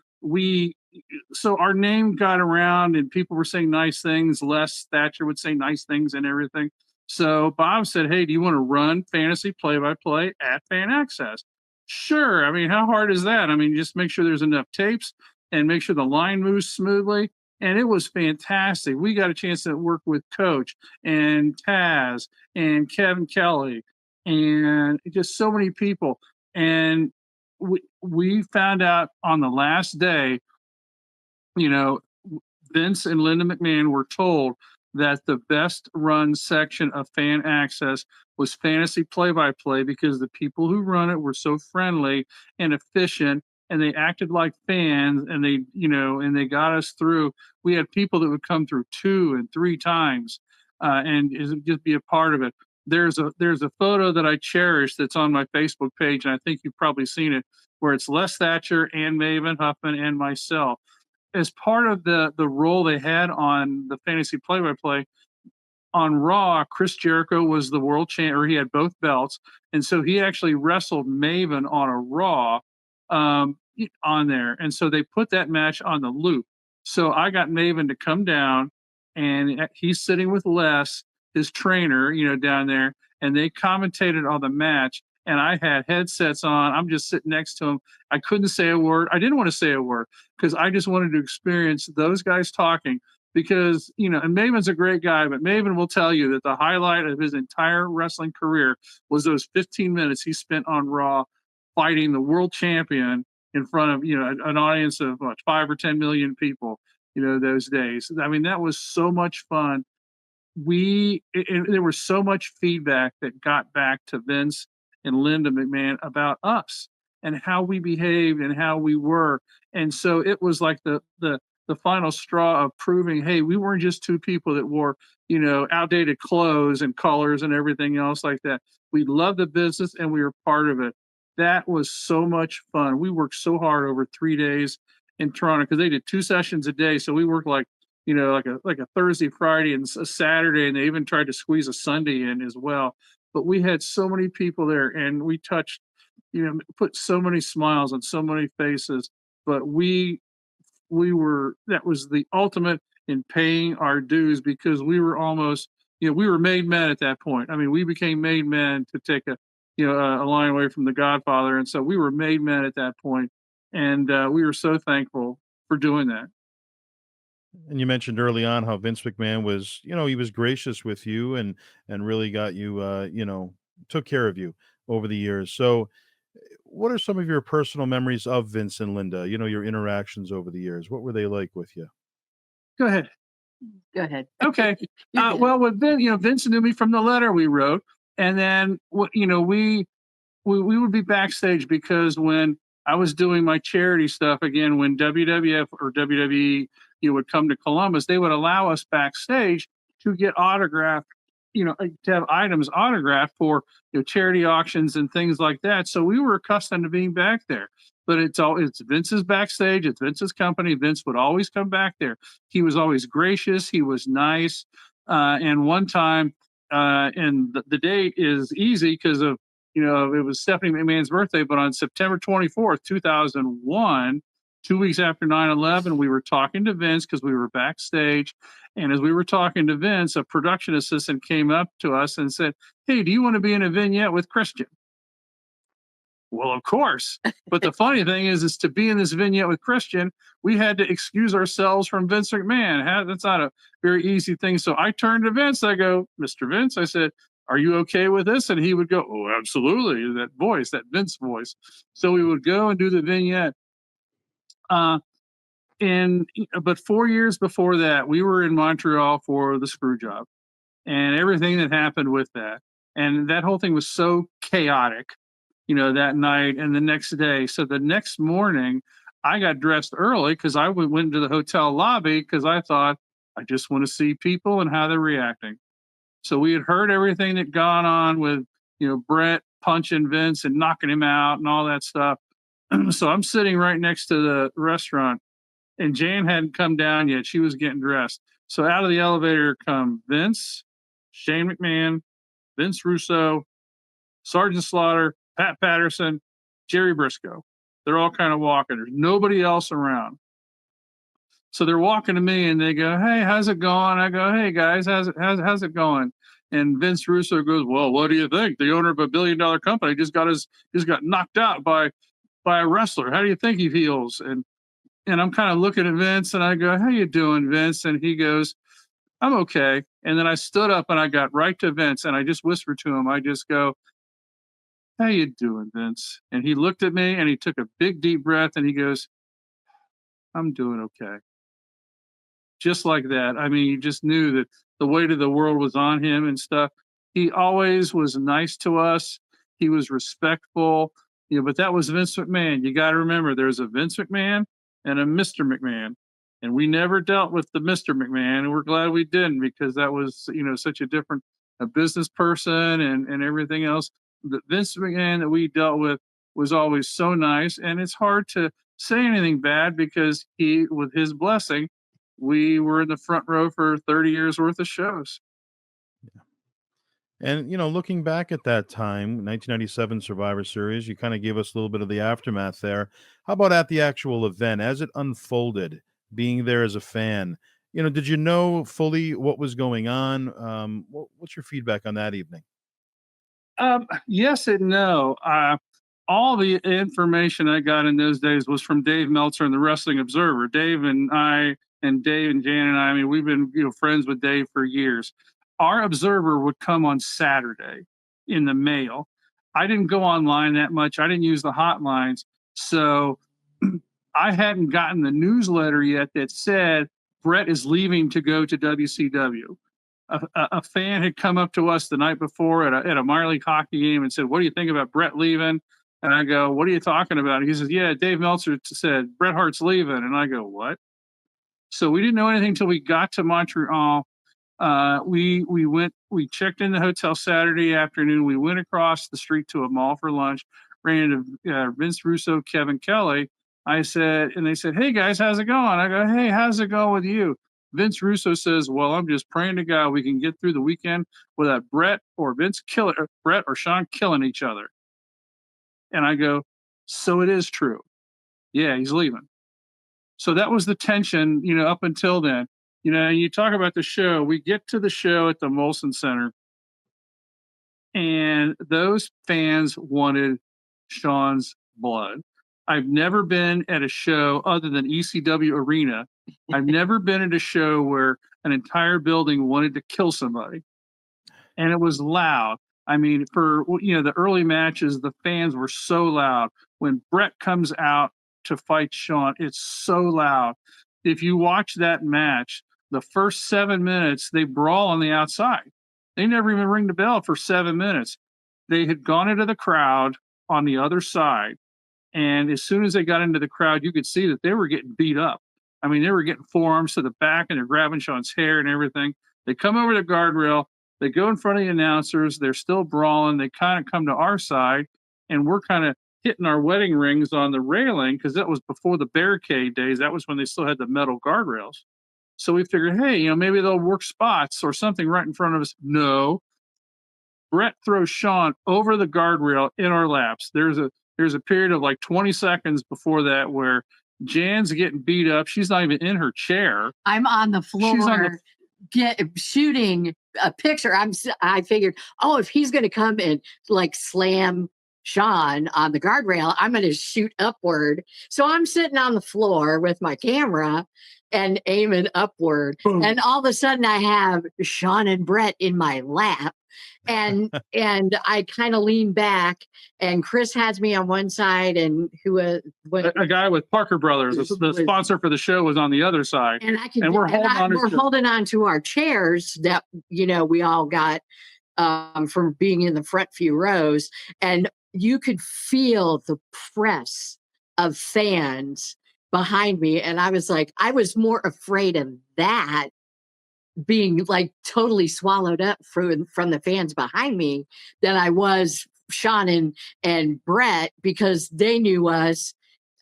so our name got around and people were saying nice things. Les Thatcher would say nice things and everything. So Bob said, hey, do you want to run fantasy play-by-play at Fan Access? Sure. I mean, how hard is that? I mean, just make sure there's enough tapes and make sure the line moves smoothly. And it was fantastic. We got a chance to work with Coach and Taz and Kevin Kelly and just so many people. And we found out on the last day, Vince and Linda McMahon were told that the best run section of Fan Access was fantasy play-by-play because the people who run it were so friendly and efficient and they acted like fans and they got us through. We had people that would come through 2 and 3 times and just be a part of it. There's a photo that I cherish that's on my Facebook page, and I think you've probably seen it, where it's Les Thatcher and Maven Huffman and myself. As part of the role they had on the fantasy play-by-play, on Raw, Chris Jericho was the world champ, or he had both belts, and so he actually wrestled Maven on a Raw on there, and so they put that match on the loop. So I got Maven to come down, and he's sitting with Les, his trainer, down there, and they commentated on the match. And I had headsets on. I'm just sitting next to him. I couldn't say a word. I didn't want to say a word because I just wanted to experience those guys talking because, and Maven's a great guy, but Maven will tell you that the highlight of his entire wrestling career was those 15 minutes he spent on Raw fighting the world champion in front of, an audience of 5 or 10 million people, those days. I mean, that was so much fun. There was so much feedback that got back to Vince and Linda McMahon about us and how we behaved and how we were. And so it was like the final straw of proving, hey, we weren't just 2 people that wore, outdated clothes and colors and everything else like that. We loved the business and we were part of it. That was so much fun. We worked so hard over 3 days in Toronto because they did 2 sessions a day. So we worked like a Thursday, Friday, and a Saturday, and they even tried to squeeze a Sunday in as well. But we had so many people there, and we touched, put so many smiles on so many faces. But that was the ultimate in paying our dues because we were almost, we were made men at that point. I mean, we became made men to take a line away from the Godfather, and so we were made men at that point, and we were so thankful for doing that. And you mentioned early on how Vince McMahon was, he was gracious with you and really got you, took care of you over the years. So, what are some of your personal memories of Vince and Linda? Your interactions over the years. What were they like with you? Go ahead. Go ahead. Okay. You're good. Well, with Vince, Vince knew me from the letter we wrote, and then we would be backstage because when I was doing my charity stuff again, when WWF or WWE would come to Columbus, they would allow us backstage to get autographed, to have items autographed for charity auctions and things like that. So we were accustomed to being back there. But it's Vince's backstage, it's Vince's company. Vince would always come back there. He was always gracious, he was nice. And one time, and the date is easy because of it was Stephanie McMahon's birthday, but on September 24th, 2001, 2 weeks after 9/11, we were talking to Vince because we were backstage. And as we were talking to Vince, a production assistant came up to us and said, hey, do you want to be in a vignette with Christian? Well, of course. But the funny thing is to be in this vignette with Christian, we had to excuse ourselves from Vince McMahon. That's not a very easy thing. So I turned to Vince. I go, Mr. Vince, I said, are you okay with this? And he would go, oh, absolutely. That voice, that Vince voice. So we would go and do the vignette. But 4 years before that, we were in Montreal for the screw job and everything that happened with that. And that whole thing was so chaotic, that night and the next day. So the next morning, I got dressed early because I went into the hotel lobby because I thought, I just want to see people and how they're reacting. So we had heard everything that gone on with, Brett punching Vince and knocking him out and all that stuff. So I'm sitting right next to the restaurant, and Jan hadn't come down yet. She was getting dressed. So out of the elevator come Vince, Shane McMahon, Vince Russo, Sergeant Slaughter, Pat Patterson, Jerry Briscoe. They're all kind of walking. There's nobody else around. So they're walking to me and they go, hey, how's it going? I go, hey guys, how's it going? And Vince Russo goes, well, what do you think? The owner of $1 billion company just got knocked out by a wrestler. How do you think he feels? And I'm kind of looking at Vince and I go, how you doing, Vince? And he goes, I'm okay. And then I stood up and I got right to Vince and I just whispered to him, I just go, how you doing, Vince? And he looked at me and he took a big deep breath and he goes, I'm doing okay. Just like that. I mean, you just knew that the weight of the world was on him and stuff. He always was nice to us. He was respectful, but that was Vince McMahon. You got to remember there's a Vince McMahon and a Mr. McMahon. And we never dealt with the Mr. McMahon. And we're glad we didn't because that was, such a different business person and everything else. The Vince McMahon that we dealt with was always so nice. And it's hard to say anything bad because he, with his blessing, we were in the front row for 30 years worth of shows. And, looking back at that time, 1997 Survivor Series, you kind of gave us a little bit of the aftermath there. How about at the actual event as it unfolded, being there as a fan? Did you know fully what was going on? What's your feedback on that evening? Yes and no. All the information I got in those days was from Dave Meltzer and the Wrestling Observer. Dave and Jan and I mean, we've been friends with Dave for years. Our Observer would come on Saturday in the mail. I didn't go online that much. I didn't use the hotlines. So I hadn't gotten the newsletter yet that said Brett is leaving to go to WCW. A fan had come up to us the night before at a minor league hockey game and said, what do you think about Brett leaving? And I go, what are you talking about? He says, yeah, Dave Meltzer said Bret Hart's leaving. And I go, what? So we didn't know anything until we got to Montreal. We checked in the hotel Saturday afternoon. We went across the street to a mall for lunch, ran into Vince Russo, Kevin Kelly. They said, hey guys, how's it going? I go, hey, how's it going with you? Vince Russo says, well, I'm just praying to God we can get through the weekend without Brett or Sean killing each other. And I go, so it is true. Yeah, he's leaving. So that was the tension, up until then. You talk about the show. We get to the show at the Molson Center, and those fans wanted Sean's blood. I've never been at a show other than ECW Arena. I've never been at a show where an entire building wanted to kill somebody. And it was loud. I mean, for the early matches, the fans were so loud. When Brett comes out to fight Sean, it's so loud. If you watch that match, the first 7 minutes, they brawl on the outside. They never even ring the bell for 7 minutes. They had gone into the crowd on the other side. And as soon as they got into the crowd, you could see that they were getting beat up. I mean, they were getting forearms to the back and they're grabbing Sean's hair and everything. They come over the guardrail. They go in front of the announcers. They're still brawling. They kind of come to our side, and we're kind of hitting our wedding rings on the railing because that was before the barricade days. That was when they still had the metal guardrails. So we figured, hey, maybe they'll work spots or something right in front of us. No. Brett throws Sean over the guardrail in our laps. There's a period of like 20 seconds before that where Jan's getting beat up. She's not even in her chair. I'm on the floor. She's on shooting a picture. I figured, if he's going to come and like slam Sean on the guardrail, I'm going to shoot upward. So I'm sitting on the floor with my camera and aiming upward. Boom. And all of a sudden I have Sean and Brett in my lap. And I kind of lean back, and Chris has me on one side, and a guy with Parker Brothers, the sponsor for the show, was on the other side, and we're holding on to our chairs that we all got from being in the front few rows, and you could feel the press of fans behind me, and I was more afraid of that being like totally swallowed up from the fans behind me than I was Sean and Brett, because they knew us.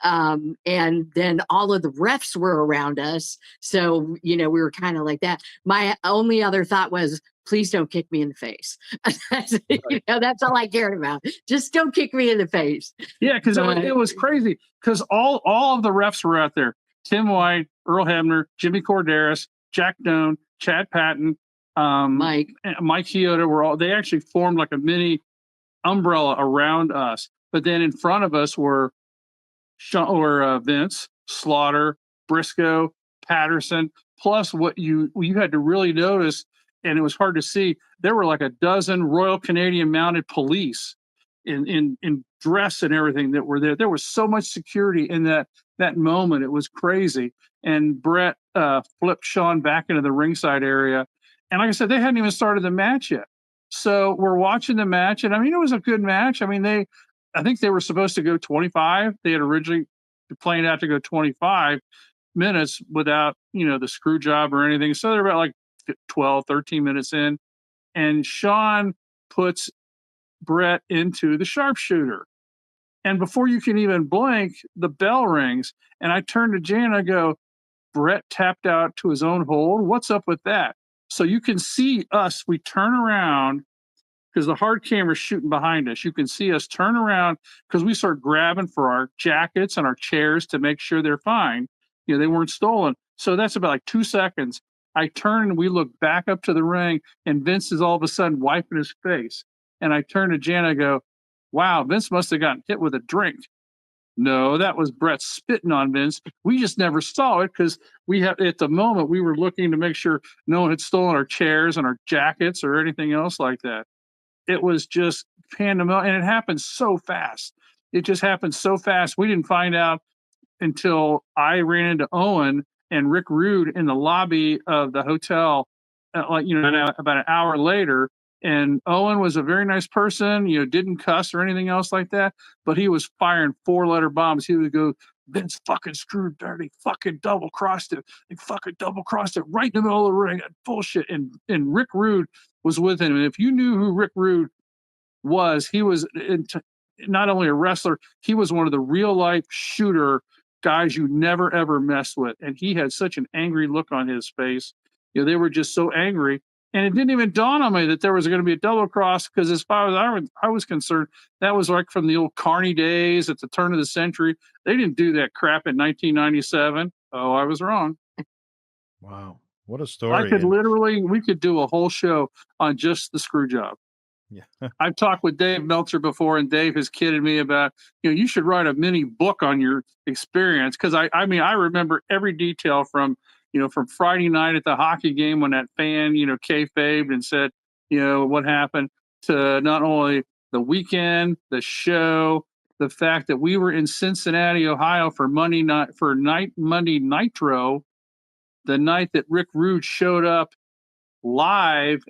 And then all of the refs were around us. So, we were kind of like that. My only other thought was, please don't kick me in the face. That's all I cared about. Just don't kick me in the face. Yeah, because it was crazy. Because all of the refs were out there: Tim White, Earl Hebner, Jimmy Corderas, Jack Doan, Chad Patton, Mike Chioda. They actually formed like a mini umbrella around us. But then in front of us were Vince, Slaughter, Briscoe, Patterson. Plus, what you had to really notice, and it was hard to see, there were like a dozen Royal Canadian Mounted Police in dress and everything that were there. There was so much security in that moment. It was crazy. And Brett flipped Sean back into the ringside area. And like I said, they hadn't even started the match yet. So we're watching the match, and it was a good match. I think they were supposed to go 25. They had originally planned out to go 25 minutes without, the screw job or anything. So they're about like 12, 13 minutes in. And Sean puts Brett into the sharpshooter. And before you can even blink, the bell rings. And I turn to Jan and I go, Brett tapped out to his own hold. What's up with that? So you can see us. We turn around, because the hard camera's shooting behind us. You can see us turn around, because we start grabbing for our jackets and our chairs to make sure they're fine. They weren't stolen. So that's about like 2 seconds. I turn and we look back up to the ring, and Vince is all of a sudden wiping his face. And I turn to Jan and I go, wow, Vince must have gotten hit with a drink. No, that was Brett spitting on Vince. We just never saw it, because at the moment we were looking to make sure no one had stolen our chairs and our jackets or anything else like that. It was just pandemonium, and it happened so fast. It just happened so fast. We didn't find out until I ran into Owen and Rick Rude in the lobby of the hotel, about an hour later. And Owen was a very nice person, didn't cuss or anything else like that, but he was firing 4-letter bombs. He would go, Vince fucking screwed dirty, fucking double-crossed it. He fucking double-crossed it right in the middle of the ring. Bullshit. And Rick Rude was with him. And if you knew who Rick Rude was, he was not only a wrestler, he was one of the real-life shooter guys you never, ever mess with. And he had such an angry look on his face. They were just so angry. And it didn't even dawn on me that there was going to be a double cross, because as far as I was concerned, that was like from the old Carney days at the turn of the century. They didn't do that crap in 1997. Oh, I was wrong. Wow. What a story. We could do a whole show on just the screw job. Yeah. I've talked with Dave Meltzer before, and Dave has kidded me about, you should write a mini book on your experience. Because I remember every detail from Friday night at the hockey game when that fan, kayfabed and said, what happened, to not only the weekend, the show, the fact that we were in Cincinnati, Ohio for Monday Nitro, the night that Rick Rude showed up live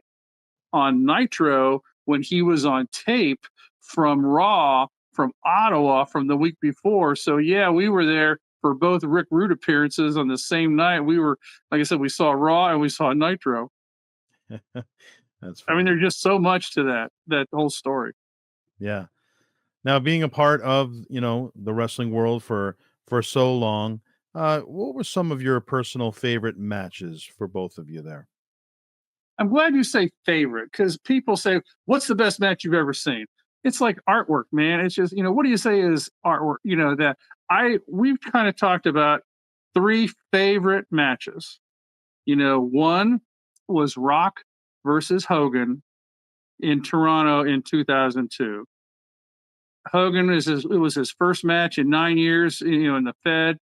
on Nitro when he was on tape from Raw from Ottawa from the week before. So yeah, we were there for both Rick Rude appearances on the same night. We were, like I said, we saw Raw and we saw Nitro. That's funny. there's just so much to that whole story. Yeah. Now, being a part of, the wrestling world for so long, what were some of your personal favorite matches for both of you there? I'm glad you say favorite, because people say, what's the best match you've ever seen? It's like artwork, man. It's just, what do you say is artwork? We've kind of talked about 3 favorite matches. One was Rock versus Hogan in Toronto in 2002. Hogan it was his first match in 9 years, in the Fed.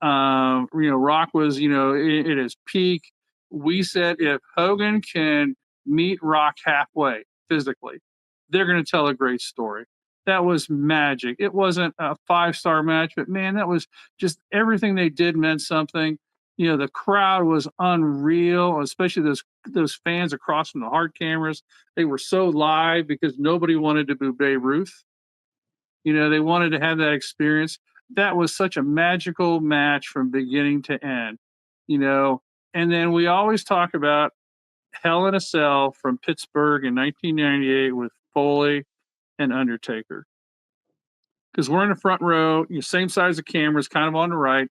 Rock was, at his peak. We said, if Hogan can meet Rock halfway, physically, they're going to tell a great story. That was magic. It wasn't a 5-star match, but man, that was just everything they did meant something. The crowd was unreal, especially those fans across from the hard cameras. They were so live because nobody wanted to boo Babe Ruth. They wanted to have that experience. That was such a magical match from beginning to end. And then we always talk about Hell in a Cell from Pittsburgh in 1998 with Foley and Undertaker. Because we're in the front row, same size of cameras, kind of on the right.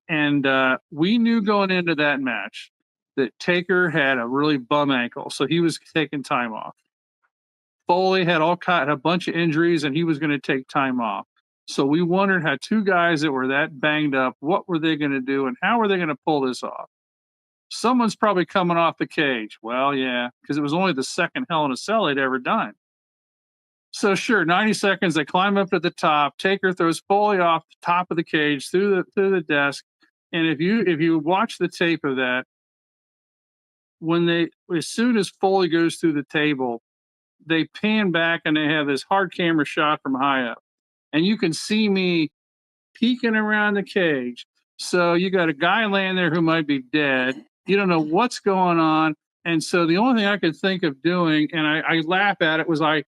And we knew going into that match that Taker had a really bum ankle, so he was taking time off. Foley had a bunch of injuries, and he was going to take time off. So we wondered how two guys that were that banged up, what were they going to do, and how were they going to pull this off? Someone's probably coming off the cage. Well, yeah, because it was only the second Hell in a Cell they'd ever done. So sure, 90 seconds, they climb up to the top. Taker throws Foley off the top of the cage through the desk. And if you watch the tape of that, as soon as Foley goes through the table, they pan back and they have this hard camera shot from high up. And you can see me peeking around the cage. So you got a guy laying there who might be dead. You don't know what's going on. And so the only thing I could think of doing, and I laugh at it, was I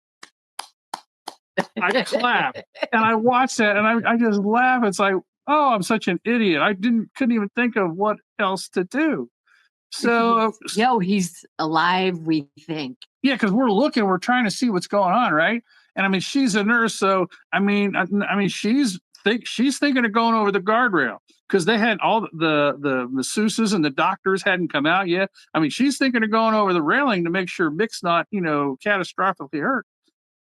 clap and I watch that and I just laugh. It's like, oh, I'm such an idiot. I couldn't even think of what else to do. So he's alive, we think. Yeah, because we're trying to see what's going on, right? And I mean, she's a nurse, so I mean, she's thinking of going over the guardrail because they had all the masseuses and the doctors hadn't come out yet. I mean, she's thinking of going over the railing to make sure Mick's not, catastrophically hurt.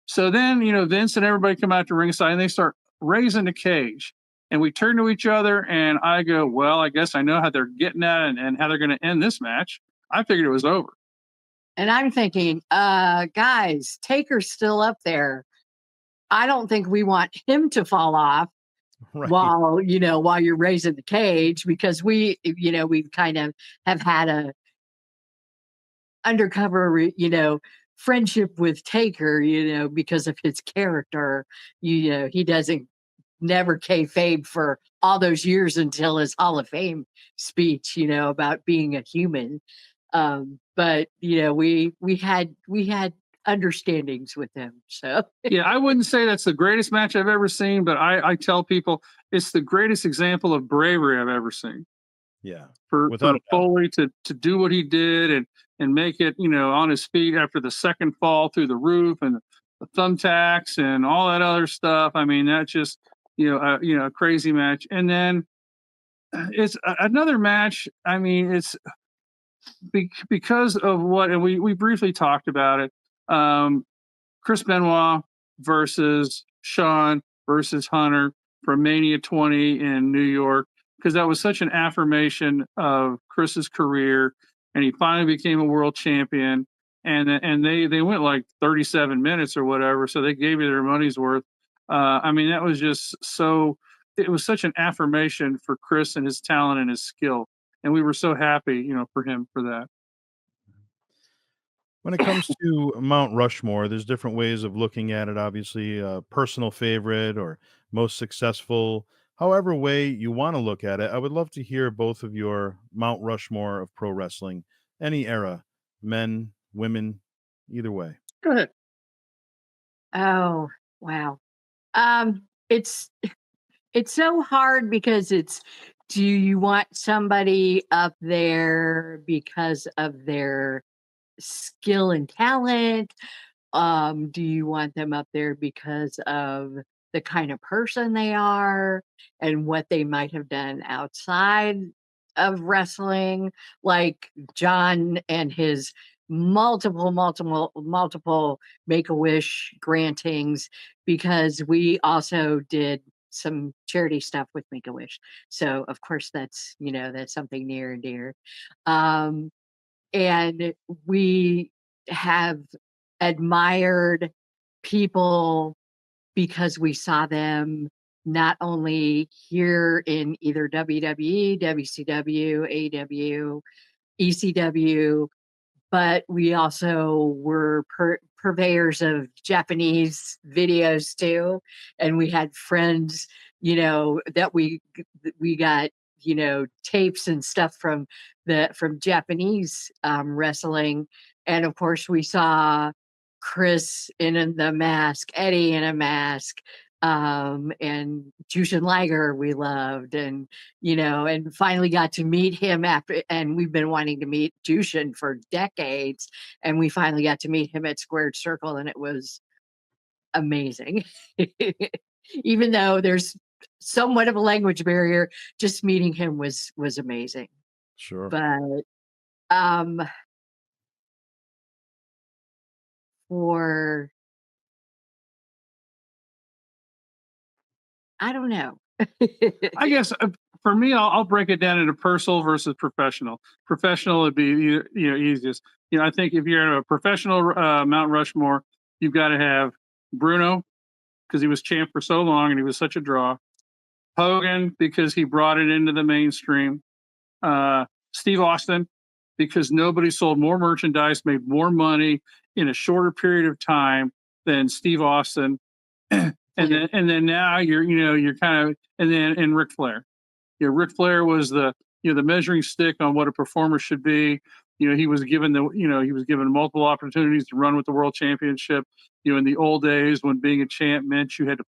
So then, Vince and everybody come out to ringside and they start raising the cage. And we turn to each other and I go, well, I guess I know how they're getting at it and how they're going to end this match. I figured it was over. And I'm thinking, guys, Taker's still up there. I don't think we want him to fall off while you're raising the cage, because we kind of have had a undercover, friendship with Taker, because of his character. He doesn't never kayfabe for all those years until his Hall of Fame speech, about being a human. But we had understandings with him. So yeah, I wouldn't say that's the greatest match I've ever seen, but I tell people it's the greatest example of bravery I've ever seen. Yeah, for Foley to do what he did and make it, on his feet after the second fall through the roof and the thumbtacks and all that other stuff. I mean, that's just a crazy match. And then it's another match. I mean, it's because of what, and we briefly talked about it. Chris Benoit versus Shawn versus Hunter from Mania 20 in New York, because that was such an affirmation of Chris's career, and he finally became a world champion. And they went like 37 minutes or whatever, so they gave you their money's worth. I mean, that was just so. It was such an affirmation for Chris and his talent and his skill, and we were so happy, for him for that. When it comes to Mount Rushmore, there's different ways of looking at it. Obviously, personal favorite or most successful, however way you want to look at it. I would love to hear both of your Mount Rushmore of pro wrestling, any era, men, women, either way. Go ahead. Oh, wow. It's so hard because do you want somebody up there because of their skill and talent? Do you want them up there because of the kind of person they are and what they might have done outside of wrestling, like John and his multiple Make-A-Wish grantings, because we also did some charity stuff with Make-A-Wish. So of course that's something near and dear. And we have admired people because we saw them not only here in either WWE, WCW, AEW, ECW, but we also were purveyors of Japanese videos too, and we had friends, that we got, tapes and stuff from Japanese wrestling, and of course we saw Chris in the mask, Eddie in a mask, and Jushin Liger we loved, and finally got to meet him after, and we've been wanting to meet Jushin for decades, and we finally got to meet him at Squared Circle, and it was amazing. Even though there's somewhat of a language barrier, just meeting him was amazing. Sure. But um for I don't know. I guess for me, I'll break it down into personal versus professional. Professional would be easiest. I think if you're a professional Mount Rushmore, you've got to have Bruno because he was champ for so long and he was such a draw. Hogan because he brought it into the mainstream. Steve Austin because nobody sold more merchandise, made more money in a shorter period of time than Steve Austin. and then now you're kind of and Ric Flair. Ric Flair was the measuring stick on what a performer should be. He was given multiple opportunities to run with the world championship. In the old days when being a champ meant you had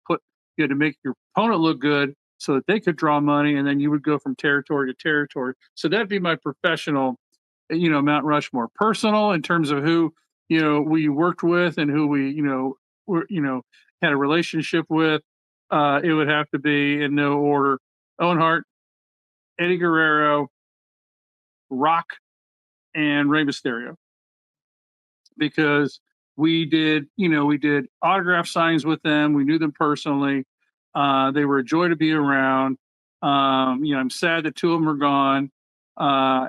to make your opponent look good so that they could draw money, and then you would go from territory to territory. So that'd be my professional, Mount Rushmore. Personal in terms of who we worked with and who we were had a relationship with. It would have to be in no order: Owen Hart, Eddie Guerrero, Rock, and Rey Mysterio. Because we did autograph signs with them. We knew them personally. They were a joy to be around. I'm sad that two of them are gone.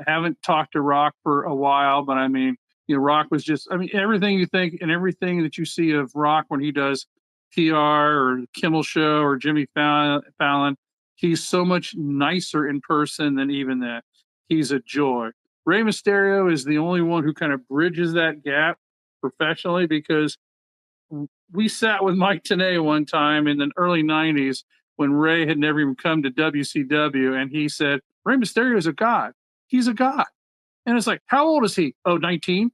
Haven't talked to Rock for a while, but I mean, Rock was just, everything you think and everything that you see of Rock when he does PR or Kimmel Show or Jimmy Fallon, he's so much nicer in person than even that. He's a joy. Rey Mysterio is the only one who kind of bridges that gap professionally because we sat with Mike Tenay one time in the early 90s when Ray had never even come to WCW, and he said, Rey Mysterio is a god. He's a god. And it's like, how old is he? Oh, 19?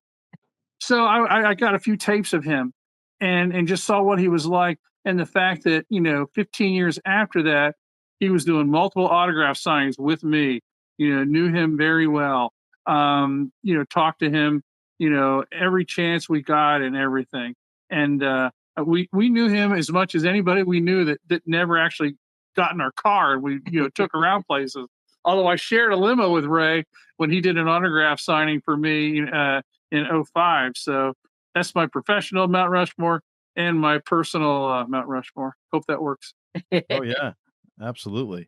So I got a few tapes of him and just saw what he was like. And the fact that, 15 years after that, he was doing multiple autograph signings with me, knew him very well, talked to him, every chance we got and everything. And we knew him as much as anybody we knew that never actually got in our car and we, took around places. Although I shared a limo with Ray when he did an autograph signing for me in 05. So that's my professional Mount Rushmore and my personal Mount Rushmore. Hope that works. Oh yeah, absolutely.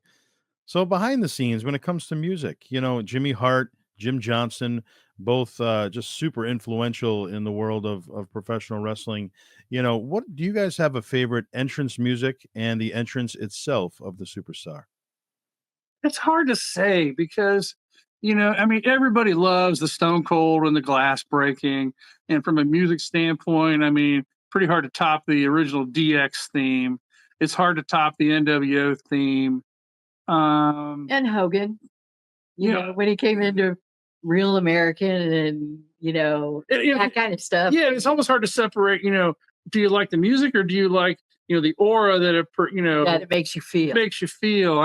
So behind the scenes, when it comes to music, Jimmy Hart, Jim Johnson, both just super influential in the world of professional wrestling. What do you guys have a favorite entrance music and the entrance itself of the superstar? It's hard to say because, everybody loves the Stone Cold and the glass breaking. And from a music standpoint, pretty hard to top the original DX theme. It's hard to top the NWO theme. And Hogan, when he came into Real American and, that kind of stuff. Yeah, it's almost hard to separate, do you like the music or do you like, the aura that that it makes you feel.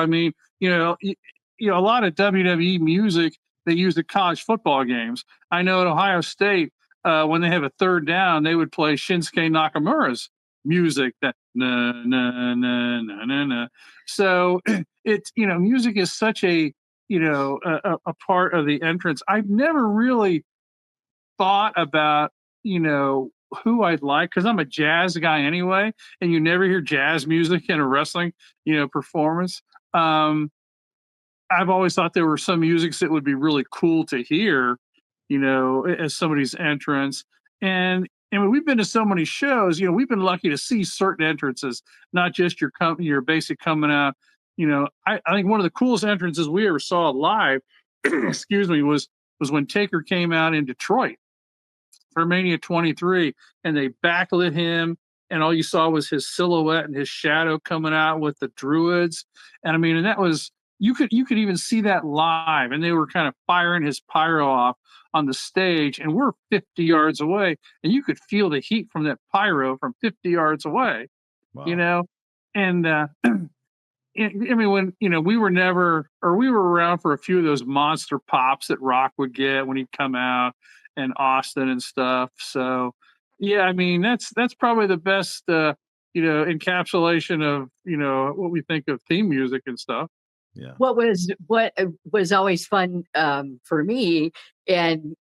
A lot of WWE music they use at college football games. I know at Ohio State, when they have a third down, they would play Shinsuke Nakamura's music. That na na na na na na. So it's music is such a a part of the entrance. I've never really thought about who I'd like because I'm a jazz guy anyway, and you never hear jazz music in a wrestling performance. I've always thought there were some musics that would be really cool to hear, as somebody's entrance. And we've been to so many shows, we've been lucky to see certain entrances, not just your basic coming out. I think one of the coolest entrances we ever saw live, excuse me, was when Taker came out in Detroit. for Mania 23, and they backlit him, and all you saw was his silhouette and his shadow coming out with the druids. And I mean, and that was, you could even see that live, and they were kind of firing his pyro off on the stage, and we're 50 yards away, and you could feel the heat from that pyro from 50 yards away, you Wow. know. And I mean, when we were never, or we were around for a few of those monster pops that Rock would get when he'd come out, and Austin and stuff. So yeah, I mean, that's probably the best encapsulation of what we think of theme music and stuff. Yeah. What was always fun for me and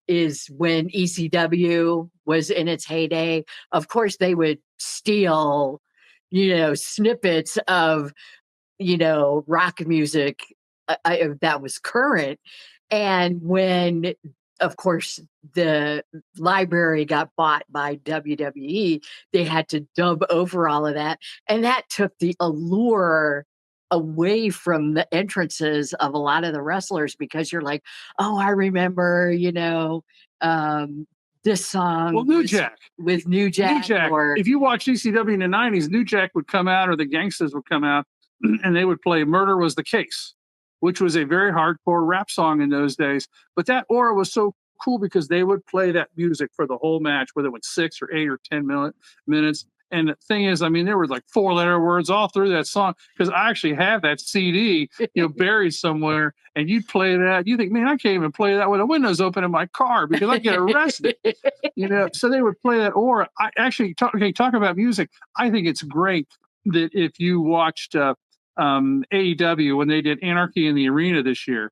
is when ECW was in its heyday. Of course, they would steal, snippets of rock music that was current. And when, of course, the library got bought by WWE, they had to dub over all of that. And that took the allure away from the entrances of a lot of the wrestlers, because you're like, oh, I remember, this Well, song New Jack. with New New Jack, Jack. or If you watch ECW in the '90s, New Jack would come out, or the Gangsters would come out, and they would play "Murder Was the Case," which was a very hardcore rap song in those days. But that aura was so cool because they would play that music for the whole match, whether it was 6 or 8 or 10 minutes. And the thing is, I mean, there were like 4-letter words all through that song, because I actually have that CD, buried somewhere. And you'd play that. You think, man, I can't even play that with the windows open in my car because I get arrested. So they would play that. Or I actually talk about music. I think it's great that if you watched AEW when they did Anarchy in the Arena this year,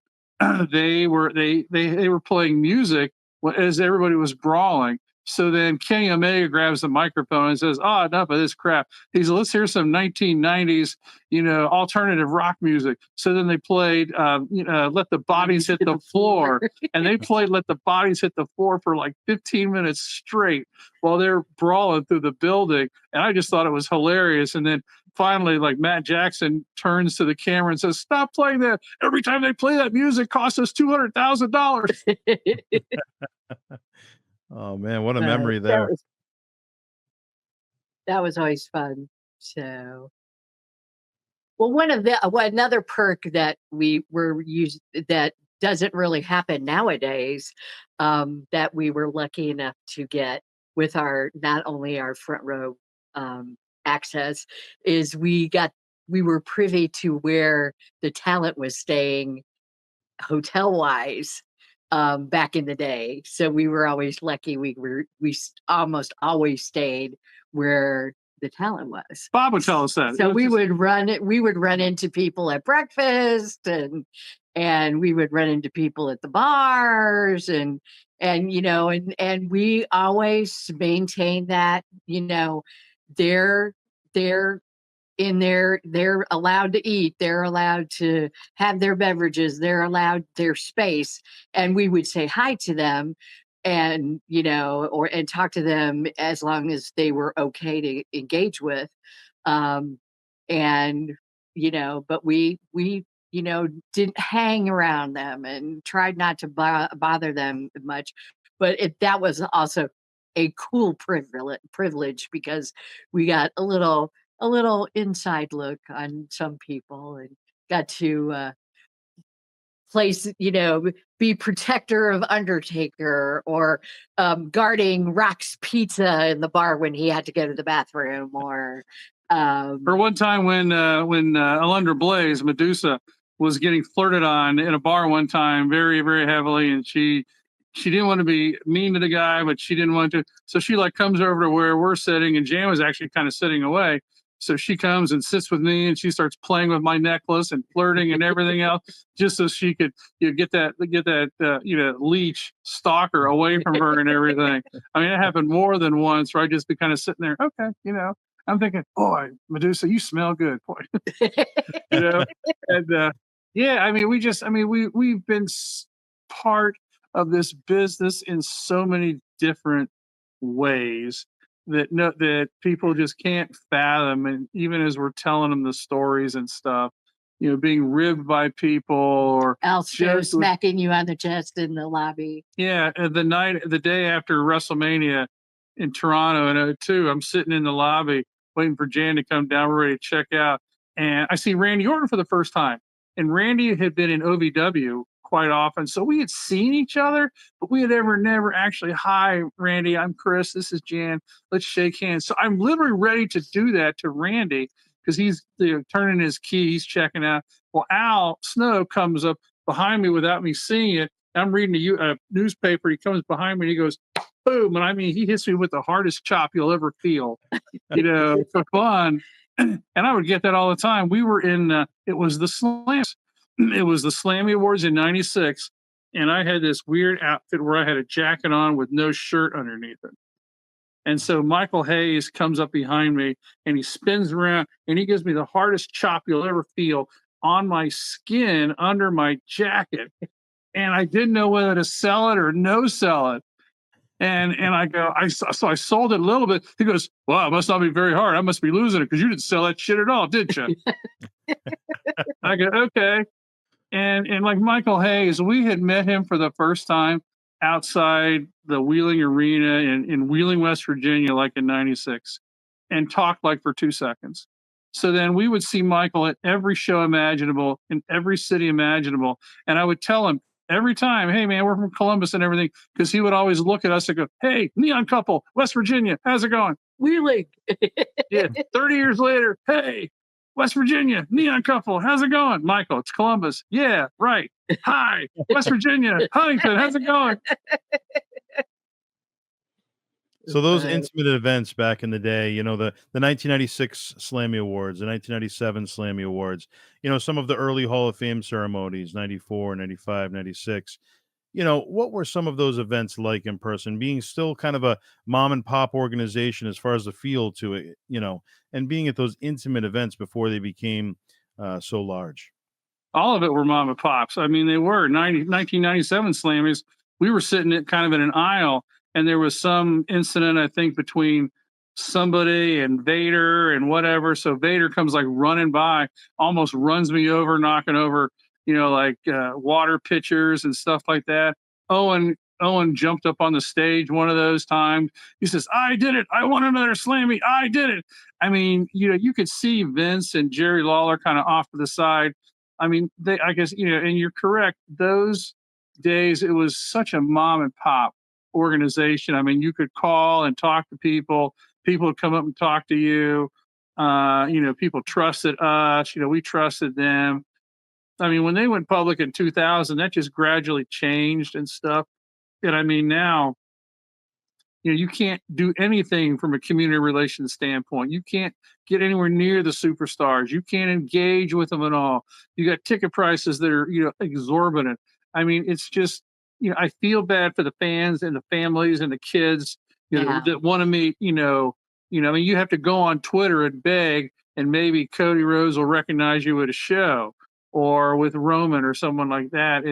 they were playing music as everybody was brawling. So then Kenny Omega grabs the microphone and says, "Oh, enough of this crap." He said, "Let's hear some 1990s, alternative rock music." So then they played, "Let the Bodies Hit the Floor," and they played "Let the Bodies Hit the Floor" for like 15 minutes straight while they're brawling through the building. And I just thought it was hilarious. And then finally, like, Matt Jackson turns to the camera and says, "Stop playing that. Every time they play that music, costs us $200,000. Oh man, what a memory there. that was always fun. So, well, another perk that we were used that doesn't really happen nowadays, that we were lucky enough to get with our not only our front row access, is we were privy to where the talent was staying hotel wise back in the day. So we were always lucky. Almost always stayed where the talent was. Bob would tell us that. So we would run into people at breakfast, and we would run into people at the bars, and we always maintain that, they're they're allowed to eat, they're allowed to have their beverages, they're allowed their space, and we would say hi to them, and and talk to them as long as they were okay to engage with. Um and but we didn't hang around them and tried not to bother them much. But that was also a cool privilege, because we got a little inside look on some people, and got to place, be protector of Undertaker, or guarding Rock's Pizza in the bar when he had to go to the bathroom, or For one time when Alundra Blaze, Medusa, was getting flirted on in a bar one time very, very heavily, and she didn't want to be mean to the guy, but she didn't want to. So she like comes over to where we're sitting, and Jan was actually kind of sitting away. So she comes and sits with me, and she starts playing with my necklace and flirting and everything else, just so she could get that leech stalker away from her and everything. I mean, it happened more than once where I just be kind of sitting there, okay, I'm thinking, boy, Medusa, you smell good, boy. And yeah, I mean, we've been part of this business in so many different ways that people just can't fathom. And even as we're telling them the stories and stuff, being ribbed by people or Elster joked with. smacking you on the chest in the lobby. Yeah, the day after WrestleMania in Toronto in '02, I'm sitting in the lobby waiting for Jan to come down. We're ready to check out, and I see Randy Orton for the first time. And Randy had been in OVW quite often, so we had seen each other, but we had never actually. Hi, Randy. I'm Chris. This is Jan. Let's shake hands. So I'm literally ready to do that to Randy because he's turning his key. He's checking out. Well, Al Snow comes up behind me without me seeing it. I'm reading a newspaper. He comes behind me and he goes, boom. And I mean, he hits me with the hardest chop you'll ever feel, for fun. And I would get that all the time. We were in, it was the Slams. It was the Slammy Awards in '96. And I had this weird outfit where I had a jacket on with no shirt underneath it. And so Michael Hayes comes up behind me and he spins around and he gives me the hardest chop you'll ever feel on my skin under my jacket. And I didn't know whether to sell it or no sell it. And I go, so I sold it a little bit. He goes, well, it must not be very hard. I must be losing it because you didn't sell that shit at all, did you? I go, okay. And like Michael Hayes, we had met him for the first time outside the Wheeling Arena in Wheeling, West Virginia, like in '96, and talked like for 2 seconds. So then we would see Michael at every show imaginable in every city imaginable. And I would tell him every time, hey, man, we're from Columbus and everything, because he would always look at us and go, hey, Neon Couple, West Virginia, how's it going? Wheeling. Yeah, 30 years later, hey, West Virginia, Neon Couple, how's it going? Michael, it's Columbus. Yeah, right. Hi, West Virginia, Huntington, how's it going? So those intimate events back in the day, the 1996 Slammy Awards, the 1997 Slammy Awards, some of the early Hall of Fame ceremonies, 94, 95, 96. What were some of those events like in person, being still kind of a mom and pop organization as far as the feel to it, and being at those intimate events before they became so large? All of it were mom and pops. I mean, they were 1997 Slammies. We were sitting at kind of in an aisle, and there was some incident, I think, between somebody and Vader and whatever. So Vader comes like running by, almost runs me over, knocking over, water pitchers and stuff like that. Owen jumped up on the stage one of those times. He says, I did it. I won another Slammy. I did it. I mean, you could see Vince and Jerry Lawler kind of off to the side. I mean, I guess, and you're correct. Those days, it was such a mom and pop organization. I mean, you could call and talk to people. People would come up and talk to you. People trusted us. We trusted them. I mean, when they went public in 2000, that just gradually changed and stuff. And I mean, now, you can't do anything from a community relations standpoint. You can't get anywhere near the superstars. You can't engage with them at all. You got ticket prices that are, exorbitant. I mean, it's just, I feel bad for the fans and the families and the kids, that want to meet, I mean, you have to go on Twitter and beg, and maybe Cody Rhodes will recognize you at a show or with Roman or someone like that.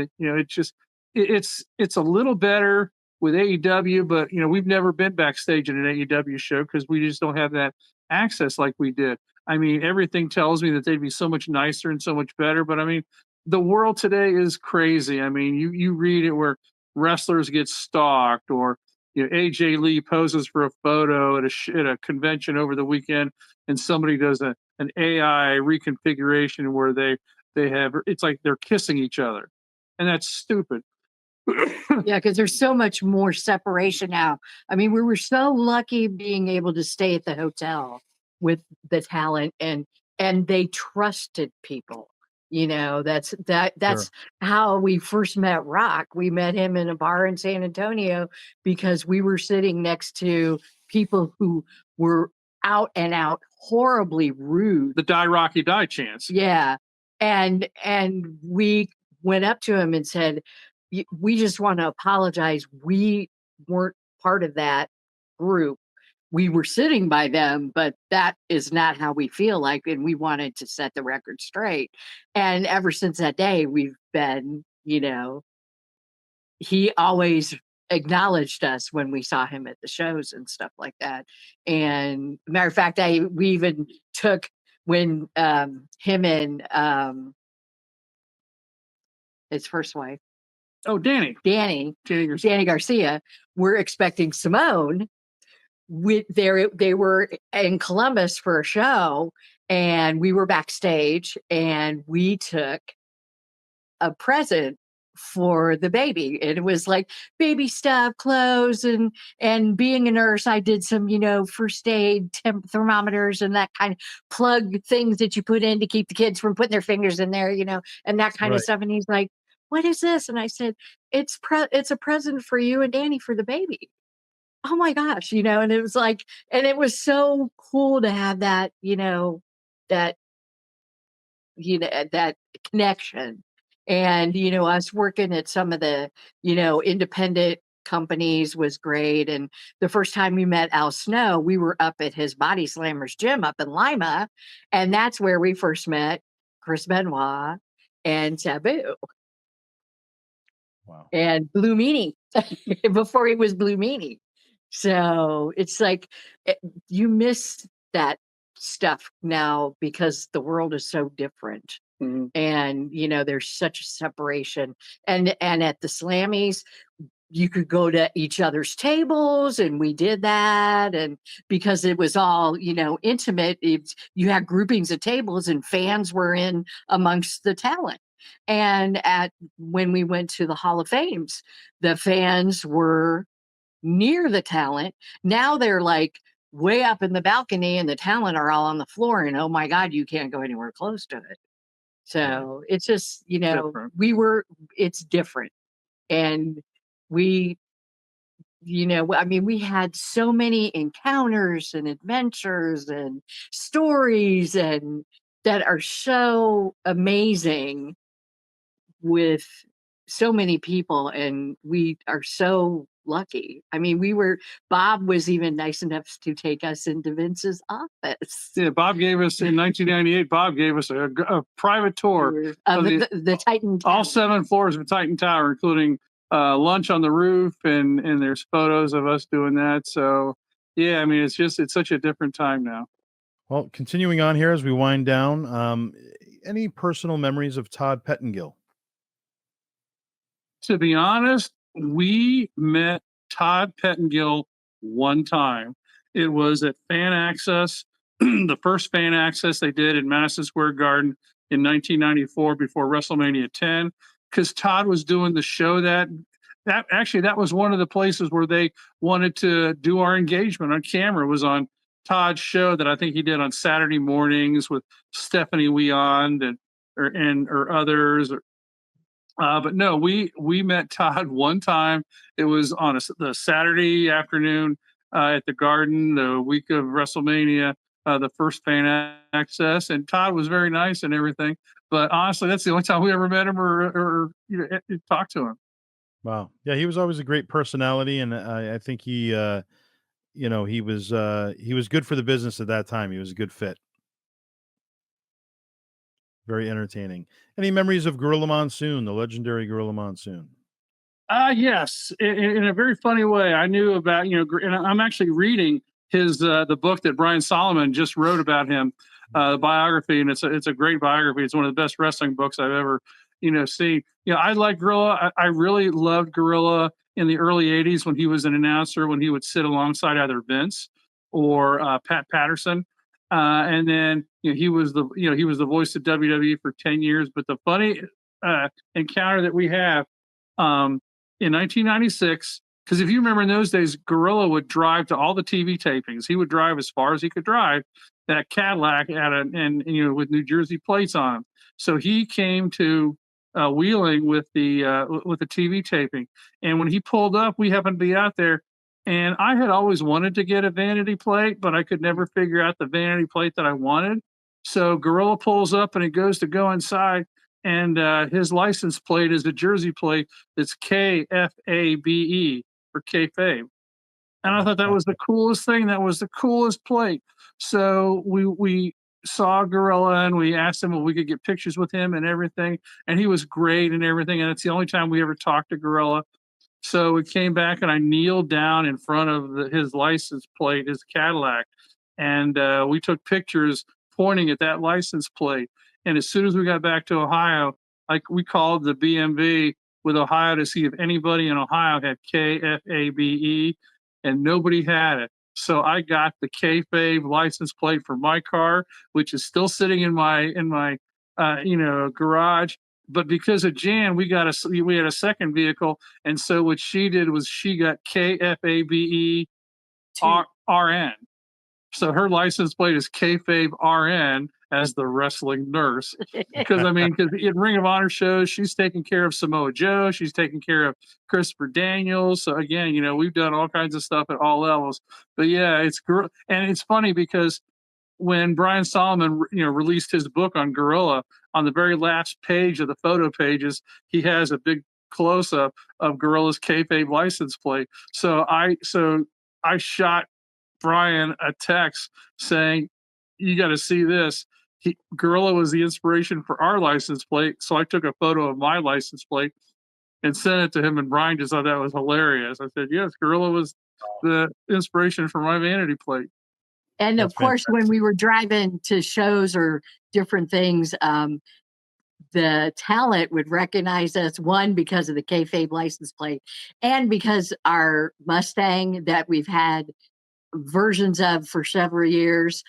It's a little better with AEW, but we've never been backstage at an AEW show because we just don't have that access like we did. I mean, everything tells me that they'd be so much nicer and so much better, but I mean, the world today is crazy. I mean, you read it where wrestlers get stalked, or AJ Lee poses for a photo at a convention over the weekend, and somebody does an AI reconfiguration where they have, it's like they're kissing each other, and that's stupid. Yeah, because there's so much more separation now. I mean, we were so lucky being able to stay at the hotel with the talent, and they trusted people. That's Sure. how we first met Rock. We met him in a bar in San Antonio because we were sitting next to people who were out and out horribly rude. The die Rocky die chance. Yeah. And we went up to him and said, we just want to apologize. We weren't part of that group. We were sitting by them, but that is not how we feel like, and we wanted to set the record straight. And ever since that day, we've been, he always acknowledged us when we saw him at the shows and stuff like that. And matter of fact, we even took when him and his first wife, Oh, Danny. Danny Garcia. Danny Garcia, were expecting Simone. They were in Columbus for a show, and we were backstage, and we took a present for the baby. And it was like baby stuff, clothes, and being a nurse, I did some, first aid thermometers and that kind of plug things that you put in to keep the kids from putting their fingers in there, and that kind of Right. stuff. And he's like, "What is this?" And I said, it's a present for you and Danny for the baby. Oh my gosh, and it was like, and it was so cool to have that, that that connection. And us working at some of the independent companies was great. And the first time we met Al Snow, we were up at his Body Slammers gym up in Lima, and that's where we first met Chris Benoit and Taboo Wow. and Blue Meanie before he was Blue Meanie. So it's like you miss that stuff now because the world is so different. Mhm. And there's such a separation. And at the Slammies, you could go to each other's tables, and we did that. And because it was all intimate, you had groupings of tables, and fans were in amongst the talent. And when we went to the Hall of Fames, the fans were near the talent. Now they're like way up in the balcony, and the talent are all on the floor, and oh my God, you can't go anywhere close to it. So it's just, Different. it's different. And we, we had so many encounters and adventures and stories and that are so amazing with so many people, and we are so lucky. I mean, Bob was even nice enough to take us into Vince's office. Yeah, Bob gave us in 1998. Bob gave us a private tour Of of the Titan Tower. all 7 floors of Titan Tower, including lunch on the roof, and there's photos of us doing that. So yeah, I mean, it's such a different time now. Well, continuing on here as we wind down, any personal memories of Todd Pettengill? To be honest, we met Todd Pettengill one time. It was at Fan Access, the first Fan Access they did in Madison Square Garden in 1994 before WrestleMania 10, because Todd was doing the show that was one of the places where they wanted to do our engagement on camera, was on Todd's show that I think he did on Saturday mornings with Stephanie Wiand or others. But no, we met Todd one time. It was on the Saturday afternoon at the Garden, the week of WrestleMania, the first Fan Access, and Todd was very nice and everything. But honestly, that's the only time we ever met him or talked to him. Wow. Yeah, he was always a great personality, and I think he was good for the business at that time. He was a good fit. Very entertaining. Any memories of Gorilla Monsoon, the legendary Gorilla Monsoon? Yes, in a very funny way. I knew about, and I'm actually reading his the book that Brian Solomon just wrote about him, the biography, and it's a great biography. It's one of the best wrestling books I've ever seen. I like Gorilla. I really loved Gorilla in the early '80s when he was an announcer, when he would sit alongside either Vince or Pat Patterson. And then he was the voice of WWE for 10 years. But the funny encounter that we have, in 1996, because if you remember in those days, Gorilla would drive to all the TV tapings. He would drive as far as he could drive that Cadillac with New Jersey plates on him. So he came to Wheeling with the TV taping, and when he pulled up, we happened to be out there. And I had always wanted to get a vanity plate, but I could never figure out the vanity plate that I wanted. So Gorilla pulls up and he goes to go inside, and his license plate is a Jersey plate that's KFABE for kayfabe. And I thought that was the coolest thing. That was the coolest plate. So we saw Gorilla and we asked him if we could get pictures with him and everything. And he was great and everything. And it's the only time we ever talked to Gorilla. So we came back and I kneeled down in front of his license plate, his Cadillac, and we took pictures pointing at that license plate. And as soon as we got back to Ohio, like we called the BMV with Ohio to see if anybody in Ohio had KFABE, and nobody had it. So I got the kayfabe license plate for my car, which is still sitting in my garage. But because of Jan, we had a second vehicle, and so what she did was she got KFABE RN. So her license plate is kayfabe RN as the wrestling nurse. Because in Ring of Honor shows, she's taking care of Samoa Joe, she's taking care of Christopher Daniels. So again, we've done all kinds of stuff at all levels. But yeah, and it's funny because when Brian Solomon, released his book on Gorilla, on the very last page of the photo pages, he has a big close up of Gorilla's kayfabe license plate. So I shot Brian a text saying, "You got to see this." Gorilla was the inspiration for our license plate, so I took a photo of my license plate and sent it to him, and Brian just thought that was hilarious. I said, "Yes, Gorilla was the inspiration for my vanity plate." And That's of course, fantastic. when we were driving to shows or different things, the talent would recognize us, one, because of the kayfabe license plate, and because our Mustang that we've had versions of for several years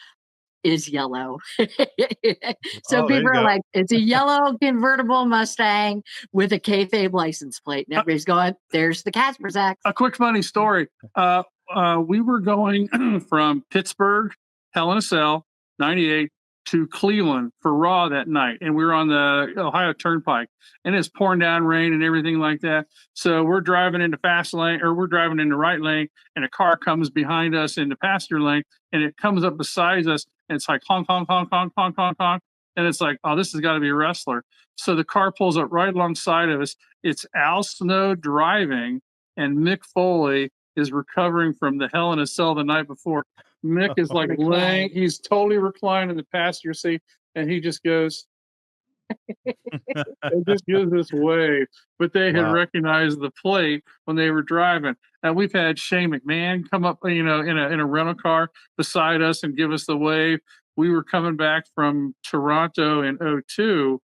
is yellow. So Oh, there you people are go. like, it's a yellow convertible Mustang with a kayfabe license plate. And everybody's going, there's the Kazmerzak. A quick funny story. We were going from Pittsburgh, Hell in a Cell, 98, to Cleveland for Raw that night. And we were on the Ohio Turnpike. And it's pouring down rain and everything like that. So we're driving into fast lane, or we're driving into right lane, and a car comes behind us in the passenger lane, and it comes up beside us, and it's like honk, honk, honk, honk, honk, honk, honk. And it's like, oh, this has got to be a wrestler. So the car pulls up right alongside of us. It's Al Snow driving, and Mick Foley is recovering from the Hell in a Cell the night before. Mick is like laying, he's totally reclined in the passenger seat, and he just goes, it just gives this wave. But they had Wow. recognized the plate when they were driving. And we've had Shane McMahon come up, in a rental car beside us and give us the wave. We were coming back from Toronto in 02,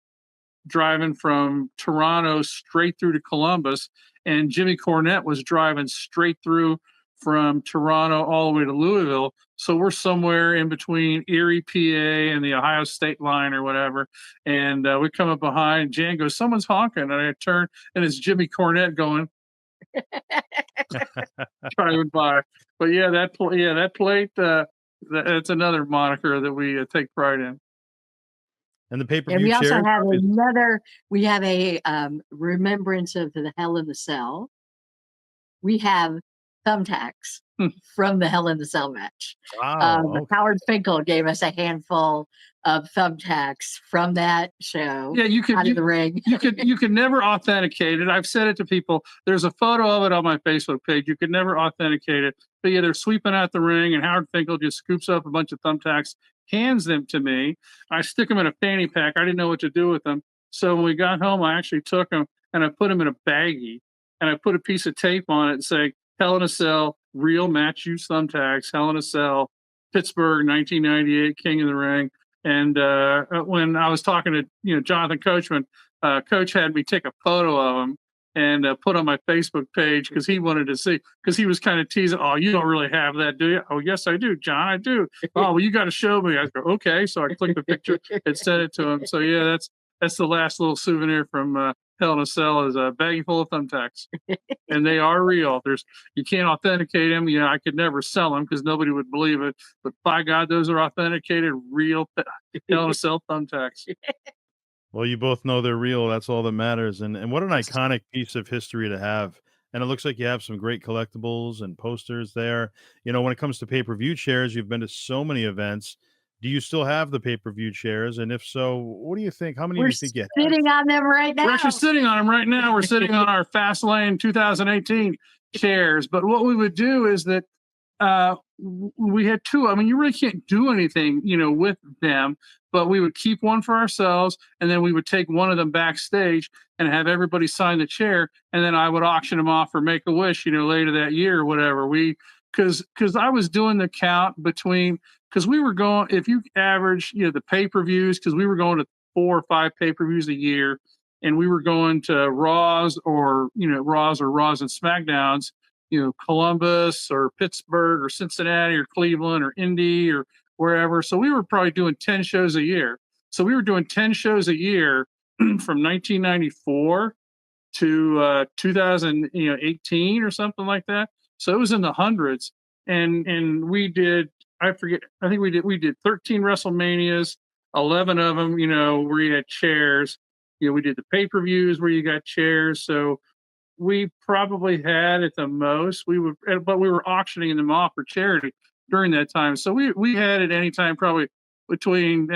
driving from Toronto straight through to Columbus, and Jimmy Cornette was driving straight through from Toronto all the way to Louisville. So we're somewhere in between Erie, PA, and the Ohio State line or whatever. And we come up behind. Jan goes, "Someone's honking," and I turn, and it's Jimmy Cornette going, driving by. But yeah, that plate. That's another moniker that we take pride in. And the And pay-per-view we also chairs, have obviously. we have a remembrance of the Hell in the Cell. We have thumbtacks from the Hell in the Cell match. Wow. Okay. Howard Finkel gave us a handful of thumbtacks from that show. Yeah, out of the ring. you could never authenticate it. I've said it to people. There's a photo of it on my Facebook page. You could never authenticate it. But yeah, they're sweeping out the ring, and Howard Finkel just scoops up a bunch of thumbtacks, hands them to me. I stick them in a fanny pack. I didn't know what to do with them. So when we got home, I actually took them and I put them in a baggie, and I put a piece of tape on it saying, "Hell in a Cell, real match use thumbtacks, Hell in a Cell, Pittsburgh, 1998, King of the Ring." And when I was talking to Jonathan Coachman, Coach had me take a photo of him and put on my Facebook page because he wanted to see, because he was kind of teasing, "Oh, you don't really have that, do you?" "Oh, yes, I do, John, I do." "Oh, well, you got to show me." I go, "Okay." So I clicked the picture and sent it to him. So yeah, that's the last little souvenir from Hell in a Cell, is a baggie full of thumbtacks. And they are real. You can't authenticate them. I could never sell them because nobody would believe it. But by God, those are authenticated, real Hell in a Cell thumbtacks. Well, you both know they're real. That's all that matters. And what an iconic piece of history to have. And it looks like you have some great collectibles and posters there. When it comes to pay-per-view chairs, you've been to so many events. Do you still have the pay-per-view chairs? And if so, what do you think? How many do We're you think you have? sitting on them right We're now. actually sitting on them right now. We're sitting on our Fastlane 2018 chairs. But what we would do is that we had two. I mean, you really can't do anything, with them. But we would keep one for ourselves, and then we would take one of them backstage and have everybody sign the chair, and then I would auction them off for Make-A-Wish, later that year or whatever. because I was doing the count between, because we were going, if you average, the pay-per-views, because we were going to 4 or 5 pay-per-views a year, and we were going to Raws and SmackDowns, Columbus or Pittsburgh or Cincinnati or Cleveland or Indy or wherever. So we were probably doing 10 shows a year. So we were doing 10 shows a year from 1994 to 2018 or something like that. So it was in the hundreds, and we did, I forget, I think we did 13 WrestleManias, 11 of them, where you had chairs. We did the pay-per-views where you got chairs. So we probably had at the most, but we were auctioning them off for charity during that time. So we had at any time probably between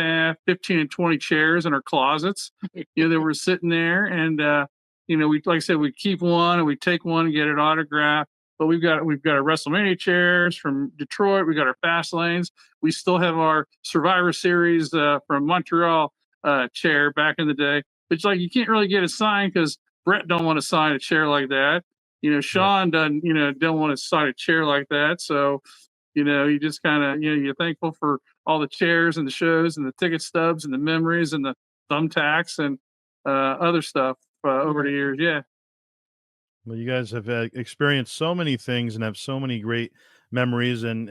15 and 20 chairs in our closets, that were sitting there. And we, like I said, we keep one and we take one and get it autographed. But we've got our WrestleMania chairs from Detroit. We got our fast lanes. We still have our Survivor Series from Montreal chair back in the day. It's like you can't really get a sign because Brett don't want to sign a chair like that. Sean doesn't, don't want to sign a chair like that. So, you just kind of, you're thankful for all the chairs and the shows and the ticket stubs and the memories and the thumbtacks and other stuff over the years. Yeah. Well, you guys have experienced so many things and have so many great memories, and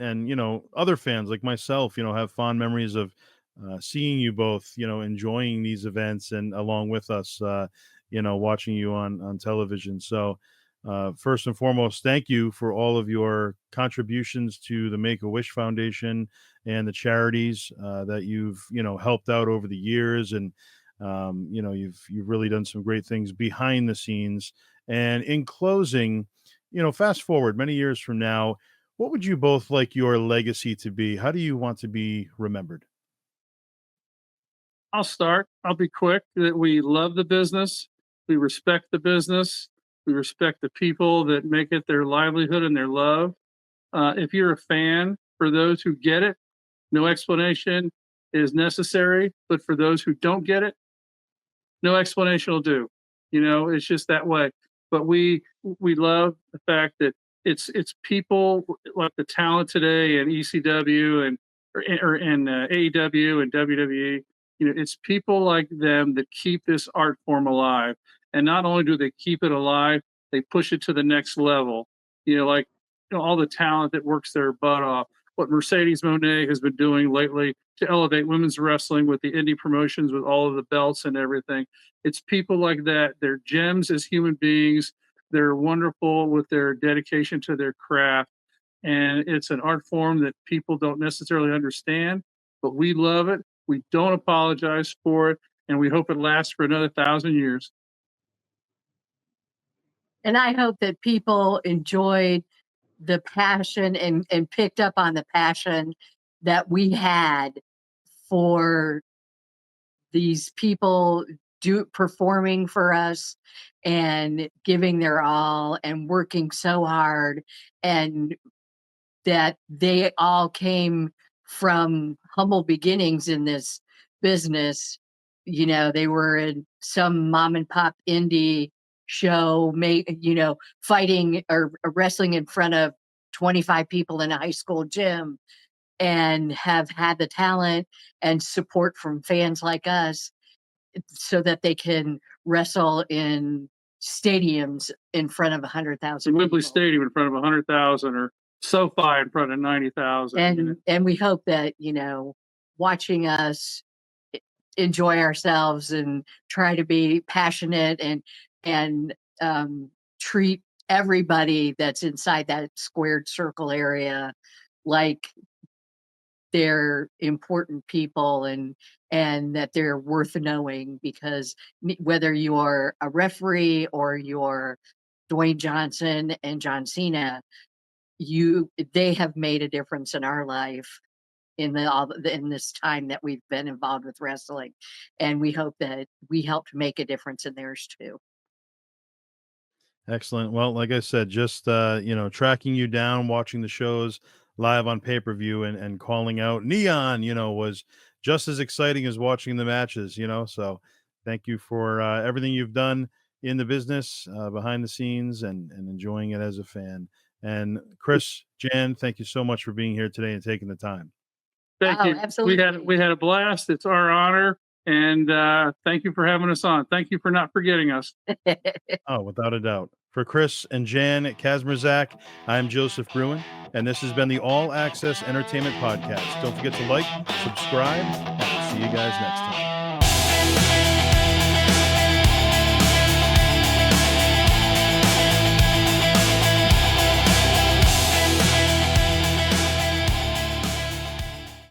other fans like myself, have fond memories of seeing you both, enjoying these events, and along with us, watching you on television. So, first and foremost, thank you for all of your contributions to the Make a Wish Foundation and the charities that you've helped out over the years, and you've really done some great things behind the scenes. And in closing, fast forward many years from now, what would you both like your legacy to be? How do you want to be remembered? I'll start. I'll be quick. That we love the business. We respect the business. We respect the people that make it their livelihood and their love. If you're a fan, for those who get it, no explanation is necessary. But for those who don't get it, no explanation will do. It's just that way. But we love the fact that it's people like the talent today in ECW or in AEW and WWE. It's people like them that keep this art form alive. And not only do they keep it alive, they push it to the next level. Like all the talent that works their butt off. What Mercedes Moné has been doing lately to elevate women's wrestling with the indie promotions, with all of the belts and everything. It's people like that. They're gems as human beings. They're wonderful with their dedication to their craft. And it's an art form that people don't necessarily understand, but we love it. We don't apologize for it. And we hope it lasts for another 1,000 years. And I hope that people enjoyed the passion and picked up on the passion that we had for these people performing for us and giving their all and working so hard, and that they all came from humble beginnings in this business. They were in some mom and pop indie show, fighting or wrestling in front of 25 people in a high school gym, and have had the talent and support from fans like us so that they can wrestle in stadiums in front of 100,000 Wembley people. Stadium in front of 100,000 or SoFi in front of 90,000. And we hope that, watching us enjoy ourselves and try to be passionate and treat everybody that's inside that squared circle area like they're important people, and that they're worth knowing, because whether you're a referee or you're Dwayne Johnson and John Cena, they have made a difference in our life in this time that we've been involved with wrestling, and we hope that we helped make a difference in theirs too. Excellent. Well, like I said, just tracking you down, watching the shows live on pay-per-view, and calling out Neon, was just as exciting as watching the matches. So thank you for everything you've done in the business, behind the scenes, and enjoying it as a fan. And Chris, Jan, thank you so much for being here today and taking the time. Thank Oh, you. absolutely. We had a blast. It's our honor. And thank you for having us on. Thank you for not forgetting us. Oh, without a doubt. For Chris and Jan Kazmerzak, I'm Joseph Bruen, and this has been the All Access Entertainment Podcast. Don't forget to like, subscribe, and we'll see you guys next time.